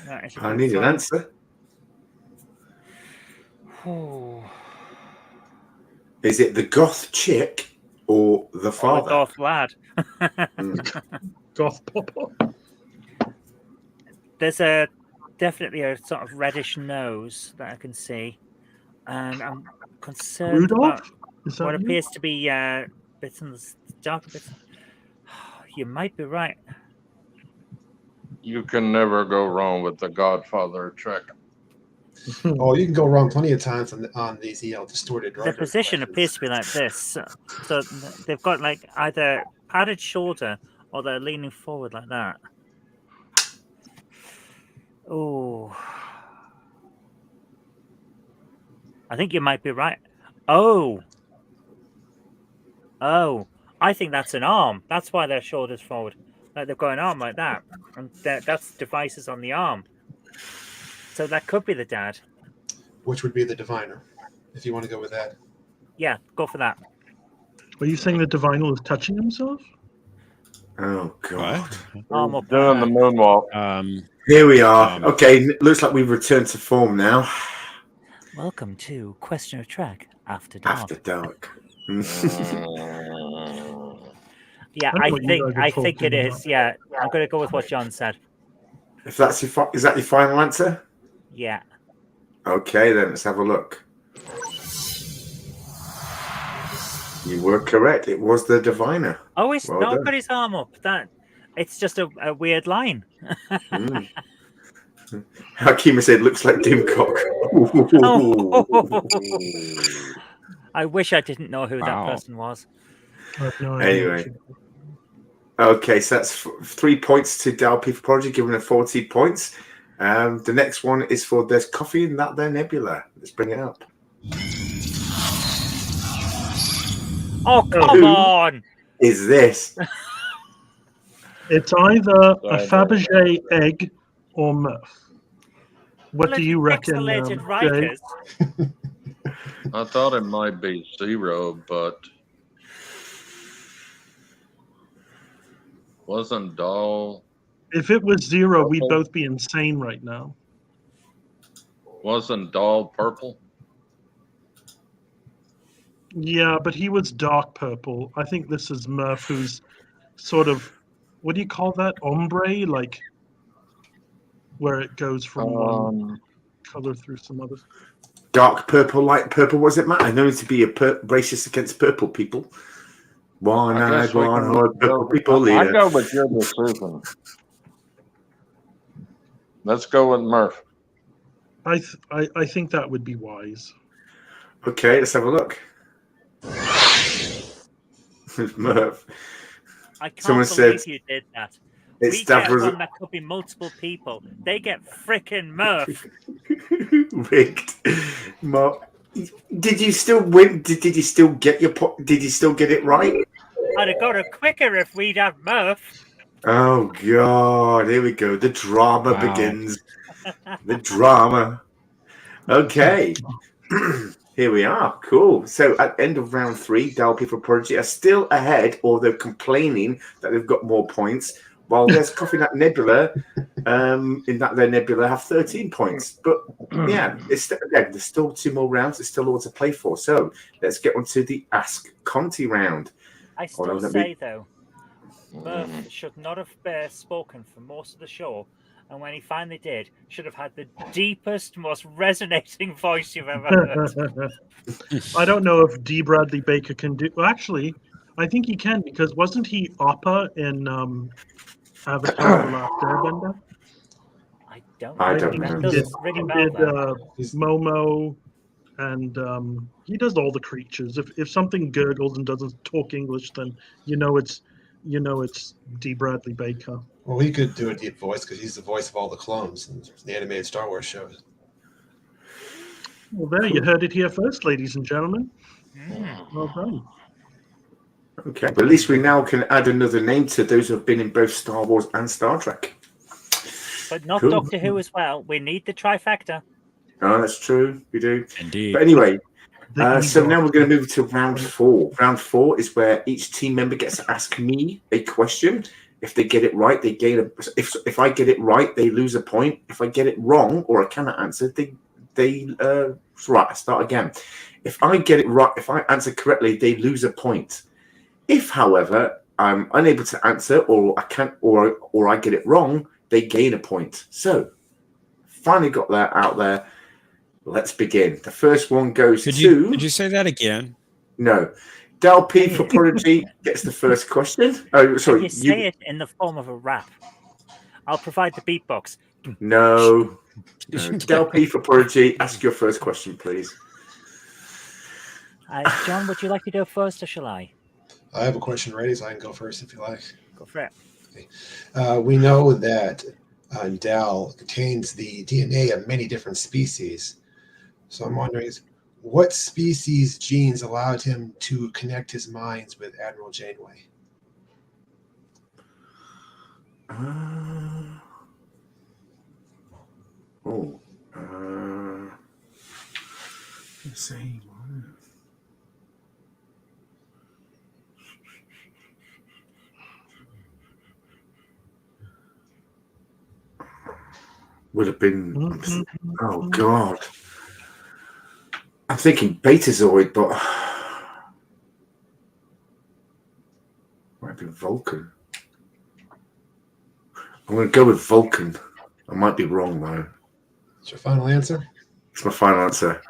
I need an answer. Oh. Is it the goth chick or the father? The goth lad. Goth papa. There's definitely a sort of reddish nose that I can see, and I'm concerned Rudolph? about what appears to be bits in the darker bits. You might be right. You can never go wrong with the Godfather trick. Oh, you can go wrong plenty of times on these distorted. The position appears to be like this, so they've got like either padded shoulder or they're leaning forward like that. Oh, I think you might be right. Oh, I think that's an arm. That's why their shoulders forward. Like they've got an arm like that, and that's devices on the arm. So that could be the dad. Which would be the diviner, if you want to go with that. Yeah, go for that. Are you saying that Diviner is touching himself? Oh God! Arm up. Doing the moonwalk. Here we are. Okay, looks like we've returned to form now. Welcome to Question of Track After Dark. After dark. Yeah, I know what you guys are I think it talking is. Yeah, I'm going to go with what John said. If that's is that your final answer? Yeah. Okay, then let's have a look. You were correct. It was the diviner. Oh, he's Well not done. got his arm up. It's just a weird line. Hakima said, "Looks like Doomcock." I wish I didn't know who that person was. Anyway. Okay, so that's 3 points to Dalpy for Prodigy, giving her 40 points. The next one is for There's Coffee in That There Nebula. Let's bring it up. Oh, come on! Is this? It's either a Fabergé egg or Murph. What do you reckon, Pixelated Jay? Rikers. I thought it might be Zero, but wasn't Doll. If it was Zero, we'd both be insane right now. Wasn't Doll purple? Yeah, but he was dark purple. I think this is Murph, who's sort of, what do you call that? Ombre? Like, where it goes from one color through some others. Dark purple, light purple, was it, Matt? I know to be a racist against purple people. One-eyed, one-eyed purple people leader. I go with your decision. Let's go with Murph. I think that would be wise. Okay, let's have a look. Murph. I can't Someone believe said you did that. it's We get Stavros. one that could be multiple people. They get frickin' Murph. Rigged. Mark, did you still win? Did you still get your? Did you still get it right? I'd have got it quicker if we'd have Murph. Oh God! Here we go. The drama begins. The drama. Okay. Here we are. Cool. So at the end of round 3, Dalpy for Prodigy are still ahead, or they're complaining that they've got more points. While There's Coffee in That Nebula, in that their Nebula have 13 points. But yeah, there's still 2 more rounds. There's still all to play for. So let's get on to the Ask Conti round. I still say though, Murph should not have spoken for most of the show. And when he finally did, should have had the deepest, most resonating voice you've ever heard. I don't know if D. Bradley Baker can do. Well, actually, I think he can, because wasn't he Appa in Avatar: The Last Airbender? I don't know. He did Momo, and he does all the creatures. If something gurgles and doesn't talk English, then you know it's D. Bradley Baker. Well, he could do a deep voice because he's the voice of all the clones in the animated Star Wars shows. Well, there, you heard it here first, ladies and gentlemen. Well done. Okay, but at least we now can add another name to those who have been in both Star Wars and Star Trek. But not Cool. Doctor Who as well. We need the trifecta. Oh, that's true. We do. Indeed. But anyway, so now we're going to move to round 4. Round 4 is where each team member gets to ask me a question. If they get it right, they gain a. If I get it right, they lose a point. If I get it wrong or I cannot answer, they right. I start again. If I get it right, if I answer correctly, they lose a point. If, however, I'm unable to answer or I can't or I get it wrong, they gain a point. So, finally got that out there. Let's begin. The first one goes Could you say that again? No. Del P for Prodigy gets the first question. Oh, sorry. You say it in the form of a rap. I'll provide the beatbox. No. Del P for Prodigy, ask your first question, please. John, would you like to go first, or shall I? I have a question ready, so I can go first if you like. Go for it. Okay. We know that Dal contains the DNA of many different species. So I'm wondering, what species genes allowed him to connect his minds with Admiral Janeway? Say would have been. Oh God, I'm thinking Betazoid, but might have been Vulcan. I'm going to go with Vulcan. I might be wrong though. It's your final answer? It's my final answer.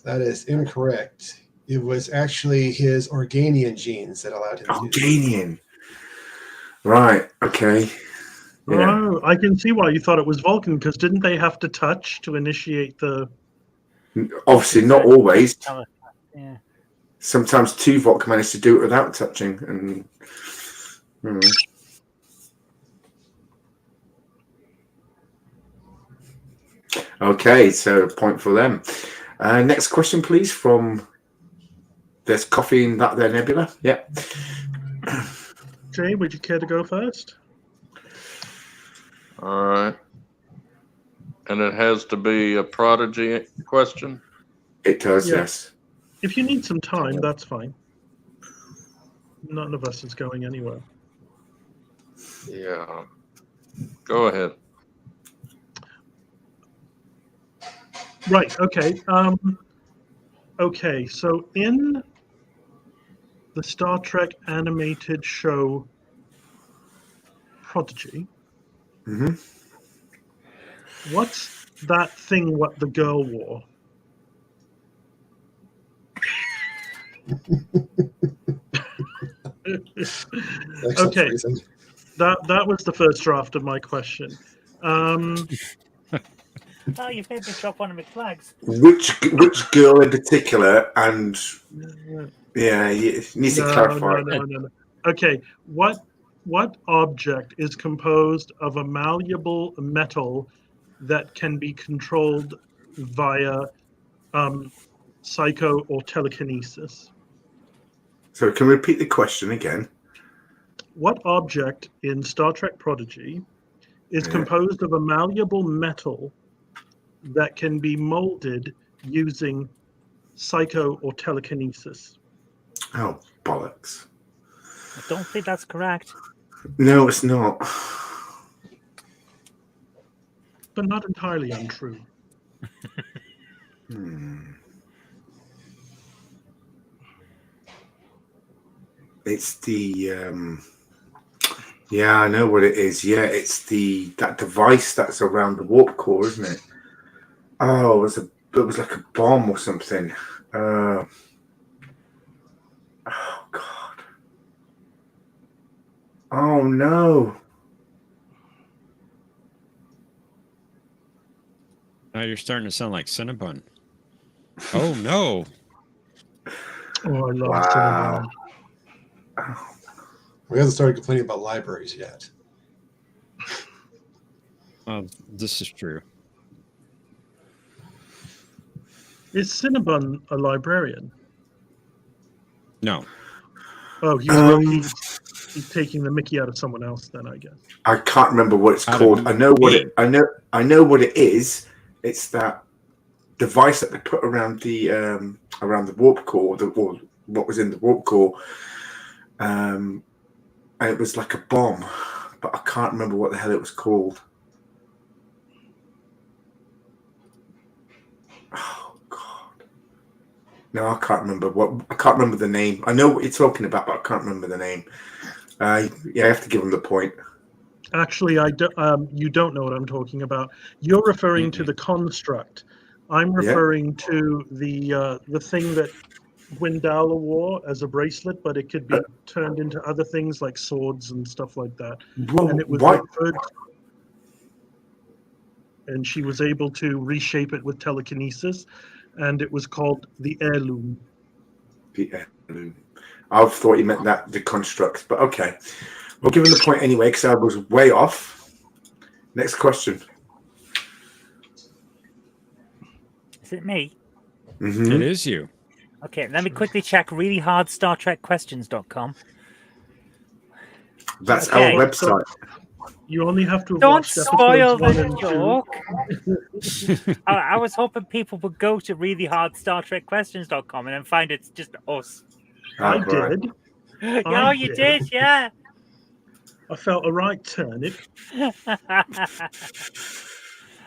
That is incorrect. It was actually his Organian genes that allowed him to do Organian. Right. Okay. Yeah. Oh, I can see why you thought it was Vulcan, because didn't they have to touch to initiate the... Obviously, not always. Yeah. Sometimes Tuvok managed to do it without touching. And okay, so a point for them. Next question, please, from There's Coffee in That There Nebula. Yeah. Jay, would you care to go first? All right. And it has to be a Prodigy question? It does, yes. If you need some time, that's fine. None of us is going anywhere. Yeah. Go ahead. Right, okay. Okay, so in the Star Trek animated show Prodigy, what's that thing what the girl wore? Okay, that was the first draft of my question. Oh, you've made me drop one of my flags. Which girl in particular? And yeah, you need to clarify. No. Okay, what object is composed of a malleable metal that can be controlled via psycho or telekinesis? So can we repeat the question again? What object in Star Trek Prodigy is composed of a malleable metal that can be molded using psycho or telekinesis? Oh, bollocks. I don't think that's correct. No, it's not. But not entirely untrue. It's the yeah, I know what it is. Yeah, it's that device that's around the warp core, isn't it? Oh, it was like a bomb or something. Oh God. Oh no. Now you're starting to sound like Cinnabon. Oh no. Oh, I love Cinnabon. We haven't started complaining about libraries yet. This is true. Is Cinnabon a librarian? No. Oh, he's taking the Mickey out of someone else. Then I guess. I can't remember what it's called. I know what it is. It's that device that they put around the warp core, or what was in the warp core. And it was like a bomb, but I can't remember what the hell it was called. Oh God! No, I can't remember I can't remember the name. I know what you're talking about, but I can't remember the name. Yeah, I have to give them the point. Actually, you don't know what I'm talking about. You're referring to the construct. I'm referring to the thing that Gwendala wore as a bracelet, but it could be turned into other things like swords and stuff like that. And it was and she was able to reshape it with telekinesis, and it was called the heirloom. The heirloom. I thought you meant the construct, but okay. We'll give him the point anyway because I was way off. Next question. Is it me? Mm-hmm. It is you. Okay, let me quickly check really hard StarTrekQuestions.com. That's our website. You only have to have Don't watched spoil episodes 1 the and 2. joke. I was hoping people would go to reallyhardstartrekquestions.com and then find it's just us. I did. Yeah, you did, yeah. I felt a right turnip.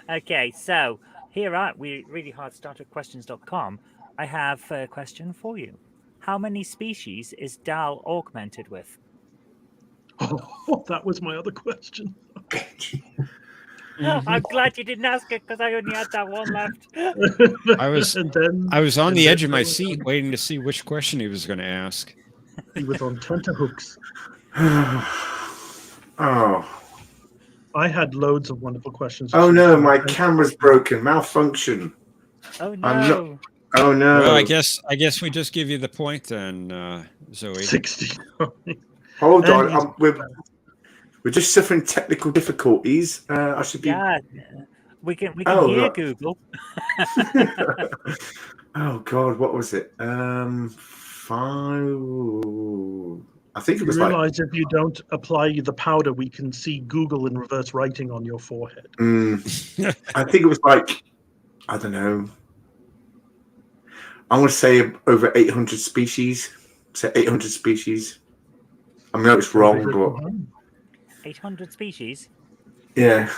Okay, so here at reallyhardstartrekquestions.com, I have a question for you. How many species is Dal augmented with? Oh, that was my other question. I'm glad you didn't ask it because I only had that one left. I was on the edge of my seat waiting to see which question he was going to ask. He was on tenterhooks. Oh. I had loads of wonderful questions. Oh no, my camera's broken. Malfunction. Oh no. Oh no. Well, I guess we just give you the point then, Zoe. 60. Hold on. We're just suffering technical difficulties. I should be. Yeah, we can hear look. Google. Oh God, what was it? 5. I think it was You realize if you don't apply the powder, we can see Google in reverse writing on your forehead. I think it was like, I don't know. I'm going to say over 800 species. Say 800 species. I know it's wrong, but 800 species? Yeah.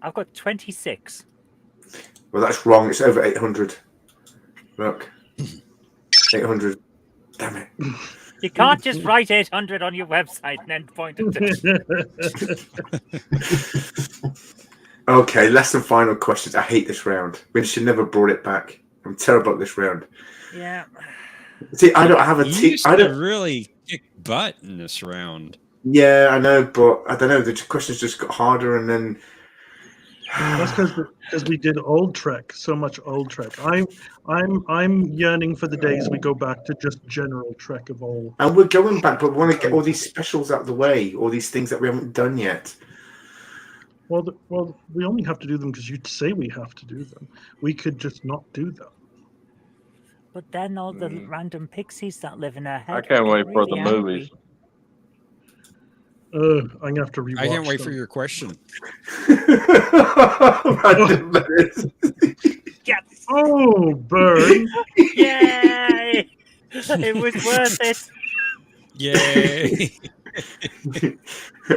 I've got 26. Well, that's wrong. It's over 800. Look. 800. Damn it. You can't just write 800 on your website and then point it to Okay, last and final questions. I hate this round. We should never brought it back. I'm terrible at this round. Yeah. See, I don't have a team. I don't really kick butt in this round. Yeah, I know, but I don't know. The questions just got harder, and then that's because we did old Trek, so much old Trek. I'm yearning for the days we go back to just general Trek of old. And we're going back, but we want to get all these specials out of the way, all these things that we haven't done yet. Well, we only have to do them because you say we have to do them. We could just not do them. But then all the random pixies that live in our head. I can't wait for the movies. I'm gonna have to rewatch. I can't wait them. for your question. Yes. Oh, burn! Yay! It was worth it. Yay!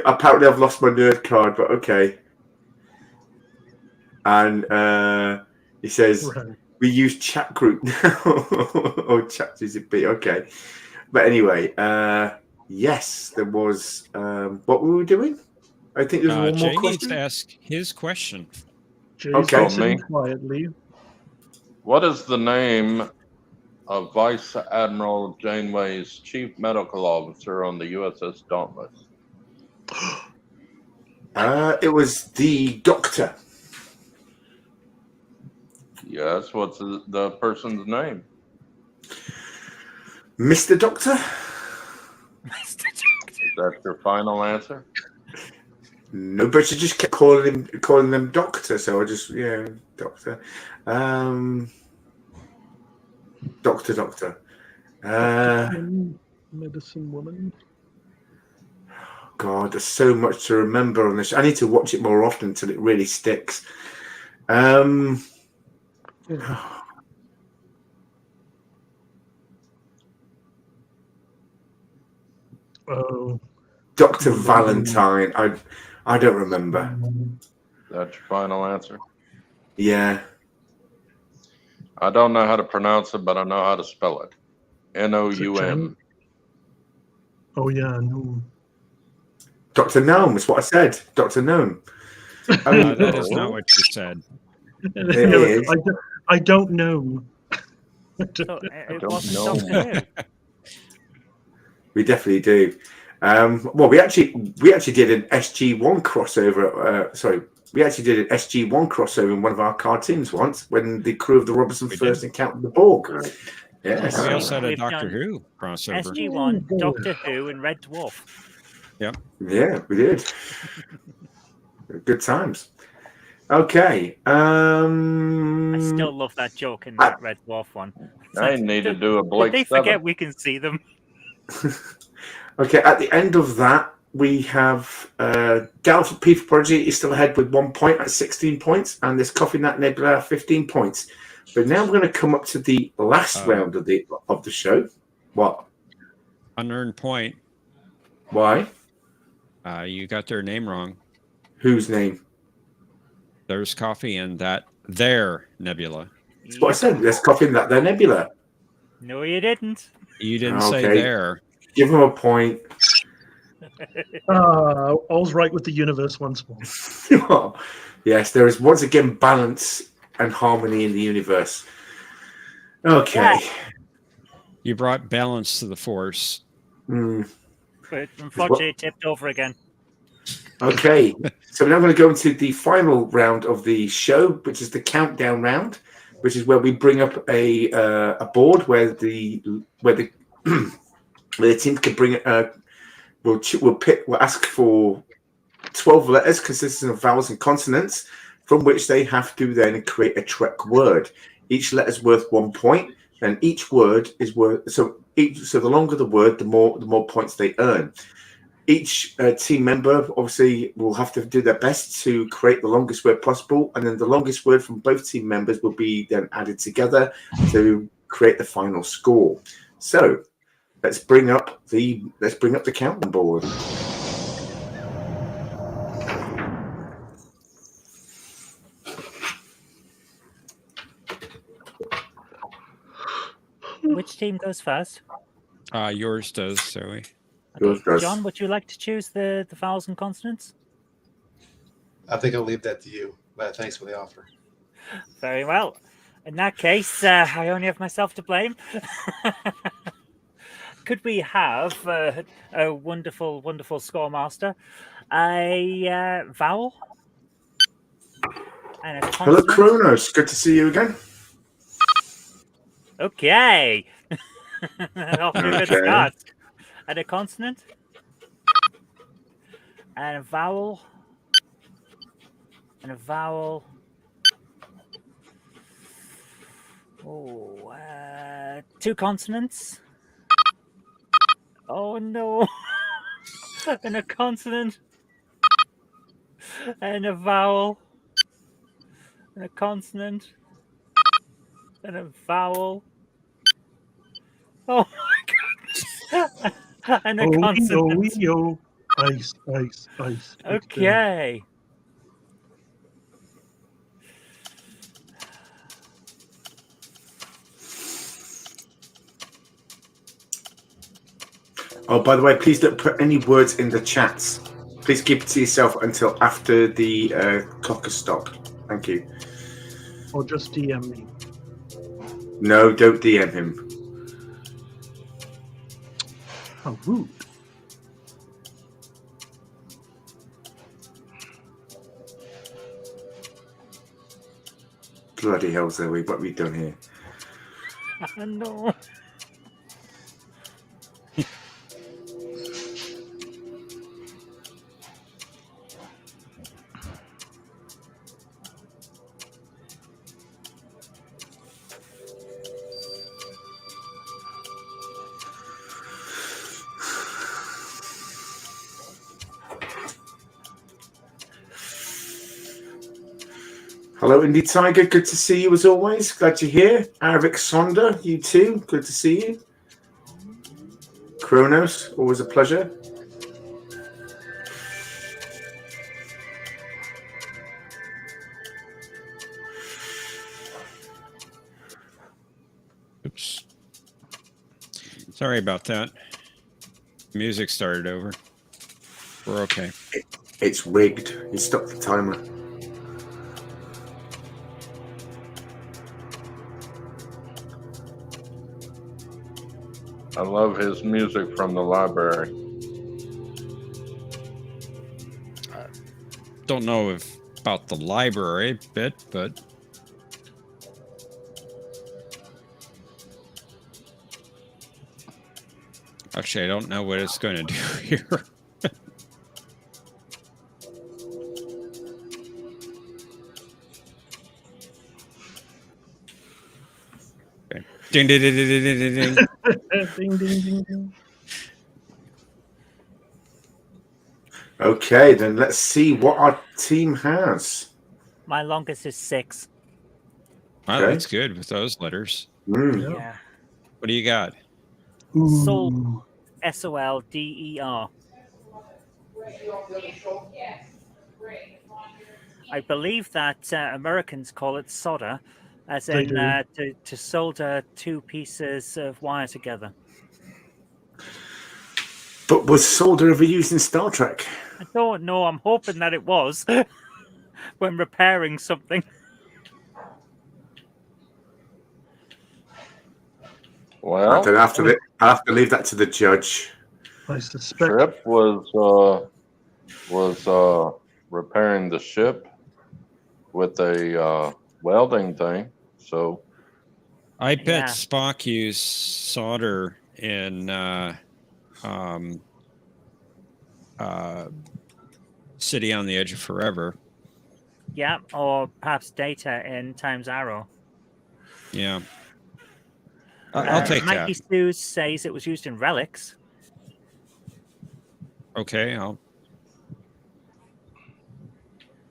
Apparently, I've lost my nerd card, but okay. And he says we use chat group now. Oh, chat GCP. Okay, but anyway, yes, there was. What were we doing? I think there's one Jay more question. needs to ask his question. Okay. Sitting quietly. What is the name of Vice Admiral Janeway's chief medical officer on the USS Dauntless? It was the Doctor. Yes, what's the person's name? Mr. Doctor? Is that your final answer? No, but she just kept calling them Doctor, so I just Doctor. Doctor. Medicine woman. God, there's so much to remember on this. I need to watch it more often until it really sticks. Oh, Dr. Valentine. I don't remember. That's your final answer? Yeah. I don't know how to pronounce it, but I know how to spell it. Noum. Oh yeah, no. Dr. Gnome is what I said. Dr. Gnome. That is not what you said. It is. I don't know. It wasn't Doctor Who. We definitely do. Well, we actually did an SG1 crossover. We actually did an SG1 crossover in one of our cartoons once when the crew of the Robinson first encountered the Borg. Yes. We also had a We've Doctor done Who crossover. SG1, Doctor Who, and Red Dwarf. Yep. Yeah, we did. Good times. Okay. I still love that joke in that Red Dwarf one. I need to do a Blake Did they 7. forget we can see them? Okay, at the end of that, we have Gal for P for Prodigy is still ahead with 1 point at 16 points, and there's Coffee Nut Nebula 15 points. But now we're going to come up to the last round of the show. What? Unearned point. Why? You got their name wrong. Whose name? There's Coffee and that their Nebula. That's what I said. There's Coffee and that their Nebula. No, you didn't. You didn't say there. Give him a point. All's right with the universe once more. Yes, there is once again balance and harmony in the universe. Okay. Yeah. You brought balance to the force. But unfortunately, it tipped over again. Okay, so we're now going to go into the final round of the show, which is the countdown round, which is where we bring up a board where the team can bring we'll ask for 12 letters consisting of vowels and consonants, from which they have to then create a Trek word. Each letter is worth 1 point, and each word is worth so the longer the word, the more points they earn. Each team member obviously will have to do their best to create the longest word possible, and then the longest word from both team members will be then added together to create the final score. So let's bring up the countdown board. Which team goes first? Yours does, Zoe. Okay. John, would you like to choose the vowels and consonants? I think I'll leave that to you, but thanks for the offer. Very well. In that case, I only have myself to blame. Could we have a wonderful, wonderful score master, a vowel, and a consonant? Hello, Kronos. Good to see you again. Okay. Off to a good start. And a consonant, and a vowel, and a vowel. Oh, 2 consonants. Oh no! And a consonant, and a vowel, and a consonant, and a vowel. Oh my god! And a consonant. Ice, ice, ice. Okay. Oh, by the way, please don't put any words in the chats. Please keep it to yourself until after the clock has stopped. Thank you. Or just DM me. No, don't DM him. How rude. Bloody hell, Zoe, what have we done here? No. Hello, Indie Tiger. Good to see you as always. Glad you're here. Aravic Sonda, you too. Good to see you. Kronos, always a pleasure. Oops. Sorry about that. Music started over. We're okay. It's rigged. You stopped the timer. I love his music from the library. Don't know about the library bit, but actually, I don't know what it's going to do here. Okay. Ding, ding, ding, ding, ding, ding, ding. Ding, ding, ding, ding. Okay, then let's see what our team has. My longest is 6. Wow, Okay. that's good with those letters. Yeah. What do you got? Sol, SOLDER. I believe that Americans call it solder, as They in do. to solder 2 pieces of wire together. But was solder ever used in Star Trek? I don't know. I'm hoping that it was when repairing something. Well, I don't have to. I have to leave that to the judge. I suspect Trip was repairing the ship with a welding thing. So I bet Yeah. Spock used solder in City on the Edge of Forever. Yeah, or perhaps Data in Time's Arrow. Yeah. I'll take that. Mikey Stews says it was used in Relics. Okay, I'll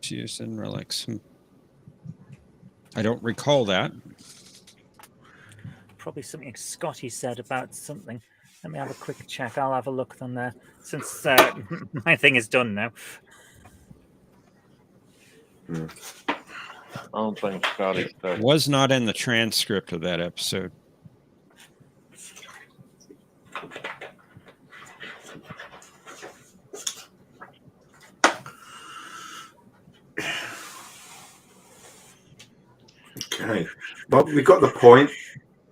use in Relics. I don't recall that. Probably something Scotty said about something. Let me have a quick check. I'll have a look on there since my thing is done now. I don't think Scotty's there. Was not in the transcript of that episode. Okay. Well, we got the point.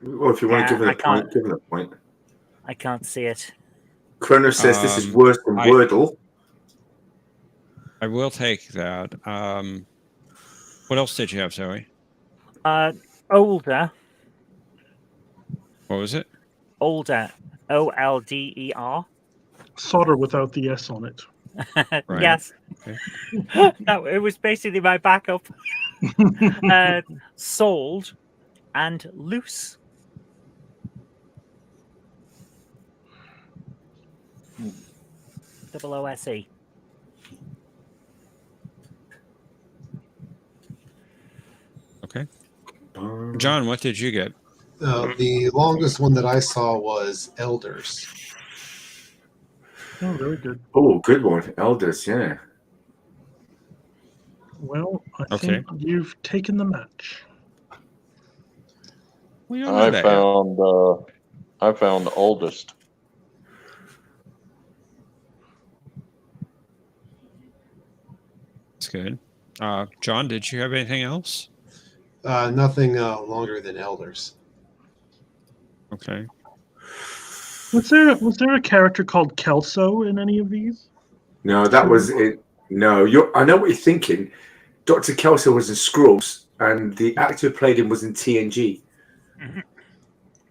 Well, if you want to give it a point, give it a point. I can't see it. Kronos says this is worse than Wordle. I will take that. What else did you have, Zoe? Older. What was it? Older. OLDER. solder without the S on it. Right. Yes. Okay. No, it was basically my backup. Sold and loose. Double OSE. Okay. John, what did you get? The longest one that I saw was Elders. Oh, very good. Oh, good one. Elders, yeah. Well, I Okay. think you've taken the match. We don't know that yet. I found the oldest. That's good. John, did you have anything else? Nothing longer than Elders. Okay. Was there a character called Kelso in any of these? No, that was it. No, I know what you're thinking. Dr. Kelso was in Skrulls, and the actor who played him was in TNG. Mm-hmm.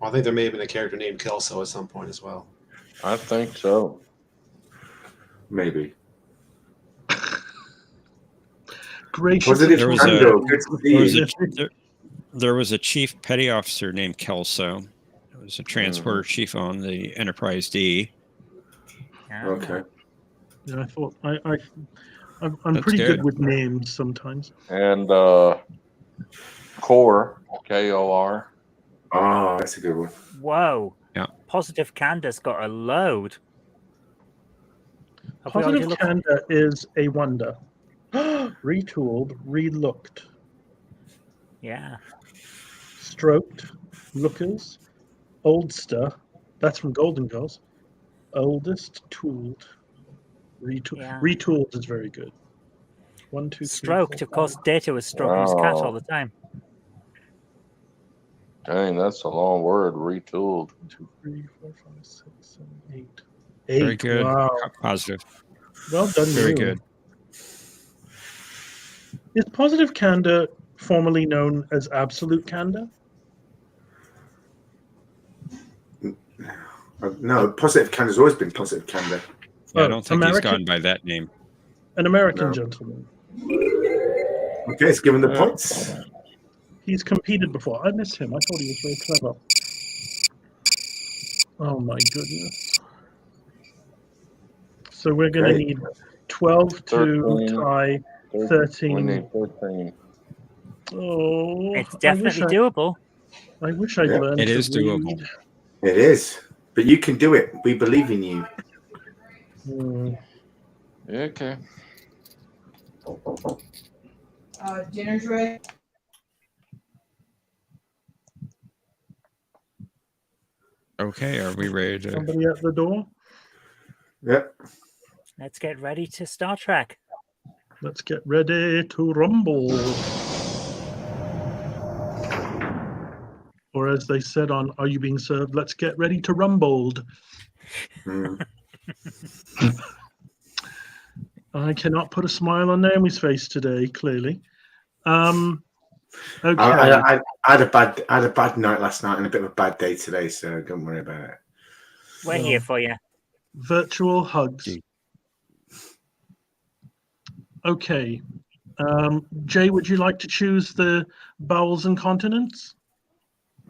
Well, I think there may have been a character named Kelso at some point as well. I think so. Maybe. Gracious. Positive There was Fernando, good to see you. there was a chief petty officer named Kelso. It was a transporter chief on the Enterprise D. Okay. Yeah, I thought I'm That's pretty good. good with names sometimes. And Core, K-O-R. Oh, that's a good one. Whoa. Yeah. Positive Candace got a load. Have we already Positive looked- Canda is a wonder. Retooled, relooked, Yeah. stroked, lookers, oldster. That's from Golden Girls. Oldest, tooled, retooled. Yeah. Retooled is very good. 1, 2, 3, Stroked. 4, Of course, 5. Data was stroking his cat Wow. all the time. Dang, that's a long word, retooled. 2, 3, 4, 5, 6, 7, 8. Very 8. good. Wow. Positive. Well done, Very you. good. Is positive candor formerly known as absolute candor? No, positive cander's always been positive candor. Yeah, I Oh, don't think he's American- gone by that name. An American No. gentleman. Okay, it's given the points. He's competed before. I miss him. I thought he was very clever. Oh my goodness. So we're going to Okay. need 12 to 13. tie, 13. 13. We need 13. Oh, It's definitely doable. I wish I'd Yeah. learned It to is doable. read. It is. But you can do it. We believe in you. Okay. Dinner's ready. Okay, are we ready to? Somebody at the door? Yep. Let's get ready to Star Trek. Let's get ready to rumble. Or as they said on Are You Being Served? Let's get ready to rumbled. I cannot put a smile on Naomi's face today, clearly. Okay. I had a bad night last night and a bit of a bad day today, so don't worry about it. We're here for you. Virtual hugs. Okay. Jay, would you like to choose the bowels and continents?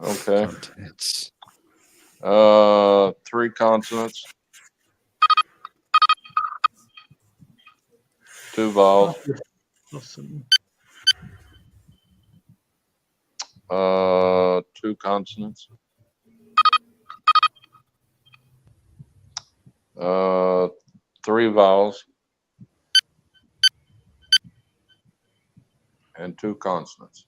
Okay. 3 consonants. 2 vowels. Awesome. 2 consonants. 3 vowels. And 2 consonants.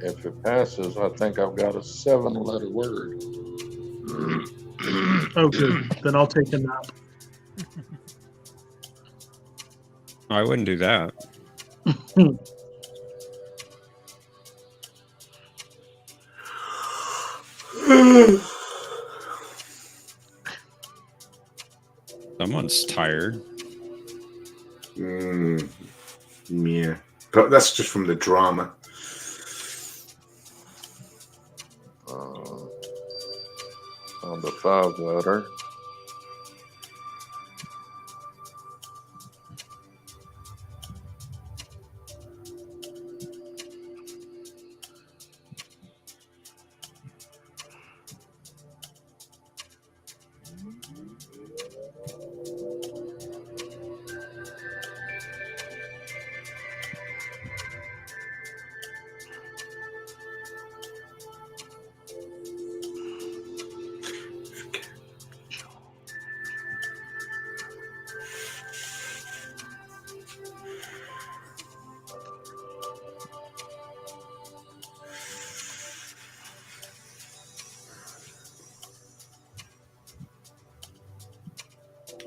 If it passes, I think I've got a 7-letter word. Oh, good. Then I'll take a nap. I wouldn't do that. Someone's tired. Yeah. But that's just from the drama. On the 5-letter.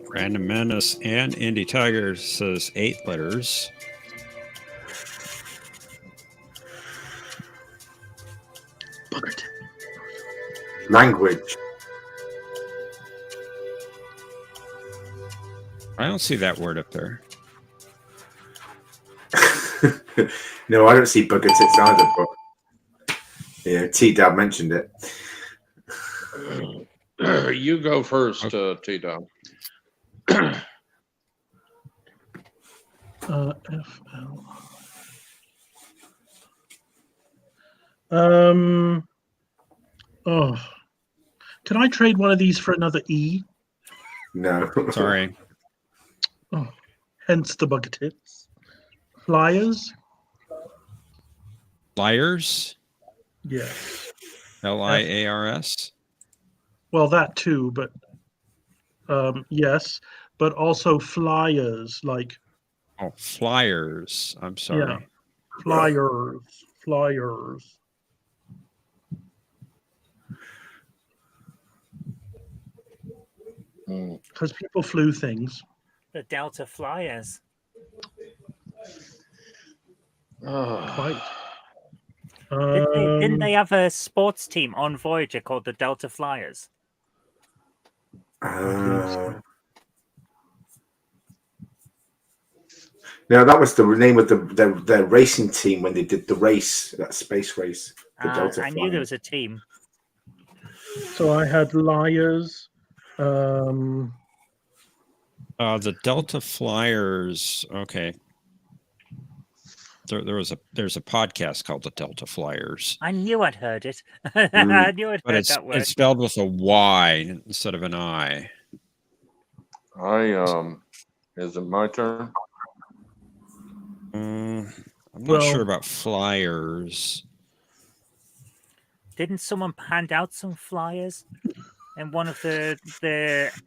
Random Menace and Indie Tiger says 8 letters. Language. I don't see that word up there. No, I don't see bugger tits either, but yeah, T-Dab mentioned it. You go first, T-Dog. FL. Oh, can I trade one of these for another E? No. Sorry. Oh, hence the bugger tits. Flyers? Liars? Yes. Liars? Well, that too, but yes, but also flyers, like. Oh, flyers. I'm sorry. Yeah. Flyers. Because people flew things. The Delta Flyers. Quite. Didn't they have a sports team on Voyager called the Delta Flyers? No, that was the name of the racing team when they did the race, that space race. The Delta I knew Flyers. there was a team. So I had liars. The Delta Flyers. Okay. There's a podcast called the Delta Flyers. I knew I'd heard it. I knew I'd heard that word. It's spelled with a Y instead of an I. Is it my turn? I'm not sure about flyers. Didn't someone hand out some flyers in one of the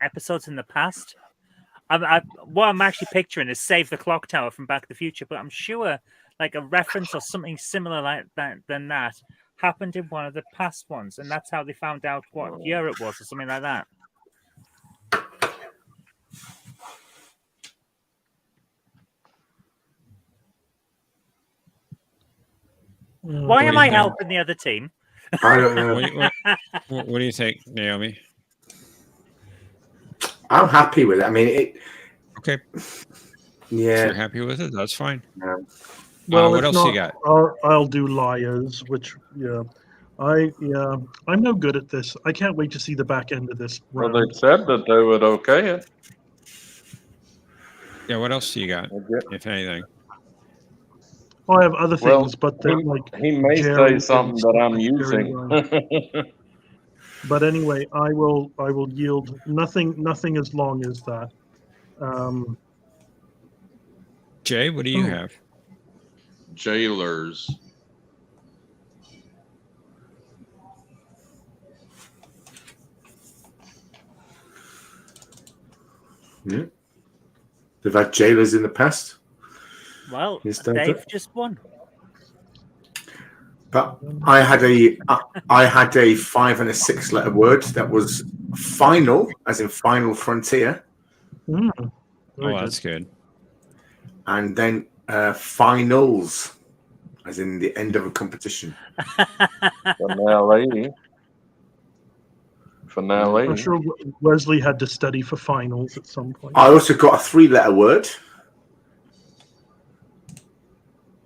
episodes in the past? What I'm actually picturing is Save the Clock Tower from Back to the Future, but I'm sure like a reference or something similar like that happened in one of the past ones, and that's how they found out what year it was or something like that. Why am I helping the other team? I don't know. What do you think, Naomi? I'm happy with it. I mean, okay. Yeah. If you're happy with it, that's fine. Yeah. Well, what else you got? I'll do liars, which I'm no good at this. I can't wait to see the back end of this round. Well, they said that they would okay it. Yeah, what else do you got, if anything? I have other things, but he may say something that I'm using. But anyway, I will yield nothing as long as that. Jay, what do you have? Jailers. Yeah. They've had jailers in the past. Well, Dave just won. But I had a 5 and a 6 letter word that was final, as in Final Frontier. Oh, that's good. And then finals, as in the end of a competition. Finale. I'm sure Wesley had to study for finals at some point. I also got a 3-letter word.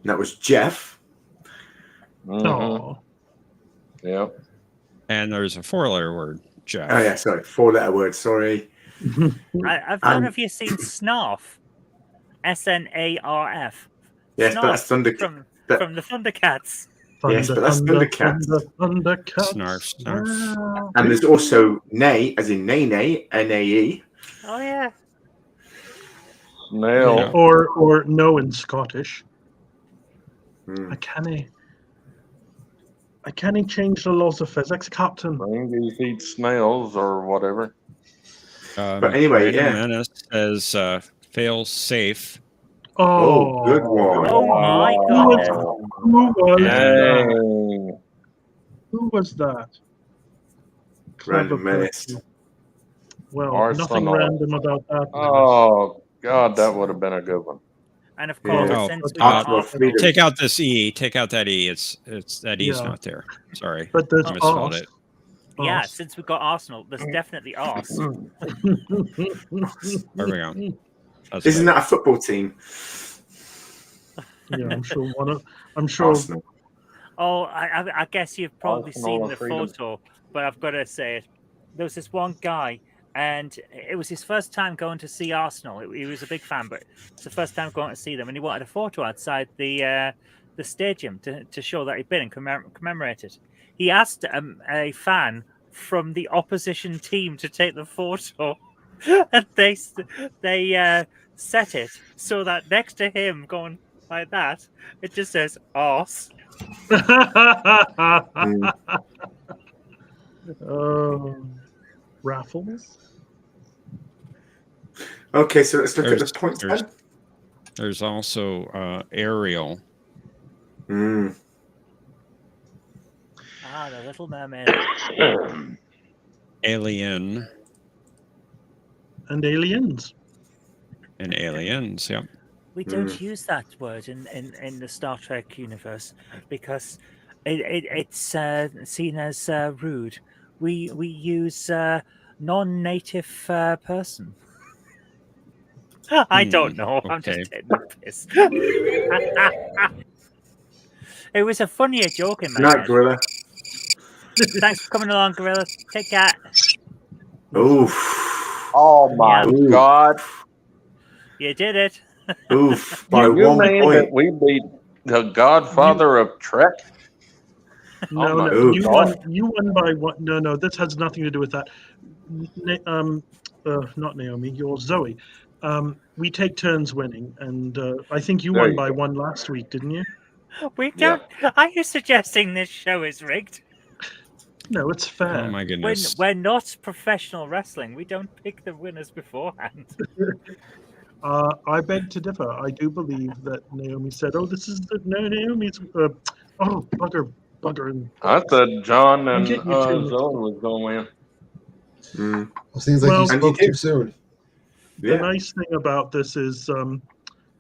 And that was Jeff. Oh. Yep. And there's a 4-letter word, Jeff. Oh, yeah, sorry. 4-letter word, sorry. I don't know if you've seen Snarf. SNARF. Yes, Snarf but that's from the Thundercats. Yes, but that's Thundercats. Thundercats. Snarf. And there's also Nay, as in Nay, N-A-E. Oh, yeah. Snail. Or no in Scottish. I can't change the laws of physics, Captain. Reindeers eat snails or whatever. But anyway, Menace says fail safe. Oh, good one. Oh my God. Who was that? Random Menace. Well, nothing random about that. Oh, God, that would have been a good one. And of course, since we got got Arsenal, take out this E. Take out that E. It's that E is not there. Sorry. But there's I misspelled it. yeah, since we got Arsenal, there's definitely Ars. There we go. That's Isn't that a football team? Yeah, I'm sure. Arsenal. Oh, I guess you've probably Arsenal seen the freedom. photo, but I've got to say it. There was this one guy, and it was his first time going to see Arsenal. He was a big fan, but it's the first time going to see them, and he wanted a photo outside the stadium to show that he'd been and commemorate it. He asked a fan from the opposition team to take the photo, and they set it so that next to him going like that, it just says arse. Raffles. Okay, so let's look at the points then. There's also Ariel. Ah, the Little Mermaid. Alien. And aliens. And aliens, yep. We don't use that word in the Star Trek universe because it's seen as rude. We use non-native person. I don't know. I'm just taking the piss. It was a funnier joke in my Night, head. Gorilla. Thanks for coming along, Gorilla. Take care. Oof. Oh my Yeah. God! You did it. Oof. By You 1 mean point. that we beat the Godfather of Trek? No, Oh my no, you God. won. You won by one. No, no, this has nothing to do with that. Not Naomi. You're Zoe. We take turns winning, and I think you There won you by go. one last week, didn't you? We don't. Are you suggesting this show is rigged? No, it's fair. Oh my goodness. We're not professional wrestling. We don't pick the winners beforehand. I beg to differ. I do believe that Naomi said, "Oh, this is the Naomi's." Oh, bugger, and I said John I'm and getting you two mixed Zoe up. was going to win. Well, seems like you spoke too soon. The nice thing about this is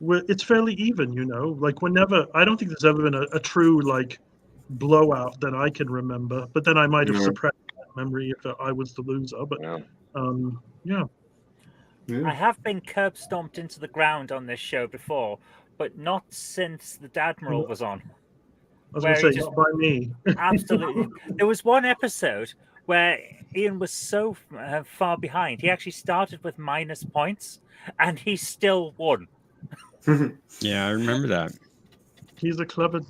it's fairly even, you know. Like whenever, I don't think there's ever been a true like blowout that I can remember. But then I might have No. suppressed that memory if I was the loser. But yeah. I have been curb stomped into the ground on this show before, but not since the Dadmiral was on. I was going to say, not by me. Absolutely. There was one episode where Ian was so far behind. He actually started with minus points, and he still won. Yeah, I remember that. He's a clever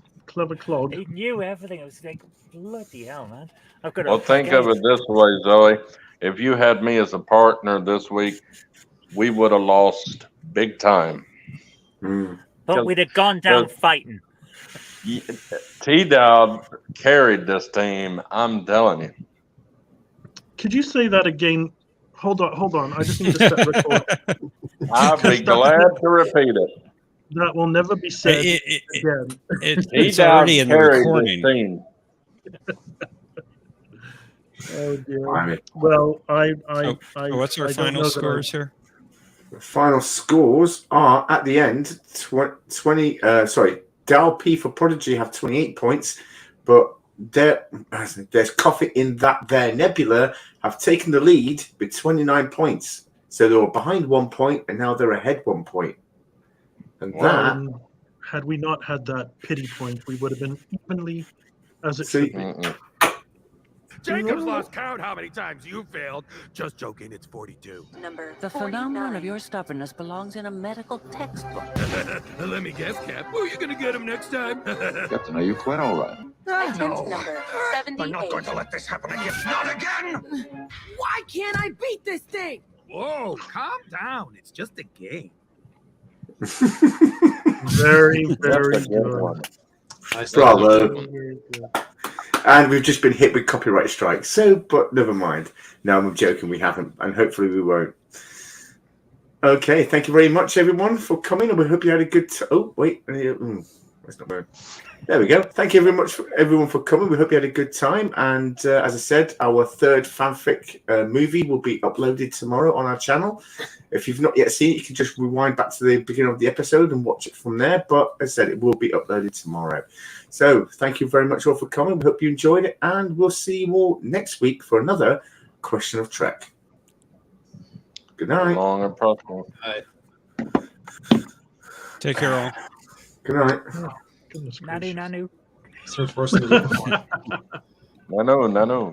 clog. He knew everything. It was like, bloody hell, man. I've got to Well, think of it this way, Zoe. If you had me as a partner this week, we would have lost big time. But we'd have gone down fighting. T-Dowd carried this team. I'm telling you. Could you say that again? Hold on. I just need to set record. I'd be glad to repeat it. That will never be said again. It's already in the recording. Oh dear. Blimey. Well, I So what's our I don't final know that scores here? The final scores are at the end 20. Dal P for Prodigy have 28 points, but there's Coffee in that their Nebula have taken the lead with 29 points. So they were behind 1 point, and now they're ahead 1 point. And that. Had we not had that pity point, we would have been evenly as it should be. Jacob's lost count how many times you failed. Just joking, it's 42. The phenomenon of your stubbornness belongs in a medical textbook. Let me guess, Cap. Who are you gonna get him next time? Captain, are you quite all right? No. I'm not going to let this happen again. Not again! Why can't I beat this thing? Whoa, calm down. It's just a game. Very, very good. Bravo. And we've just been hit with copyright strikes. So, but never mind. No, I'm joking. We haven't. And hopefully we won't. Okay. Thank you very much, everyone, for coming. And we hope you had a good oh, wait. That's not bad. There we go. Thank you very much, everyone, for coming. We hope you had a good time. And as I said, our third fanfic movie will be uploaded tomorrow on our channel. If you've not yet seen it, you can just rewind back to the beginning of the episode and watch it from there. But as I said, it will be uploaded tomorrow. So thank you very much all for coming. We hope you enjoyed it. And we'll see you all next week for another Question of Trek. Good night. Long and prosperous. Take care, all. Good night. Nanu. Search for us. Nano.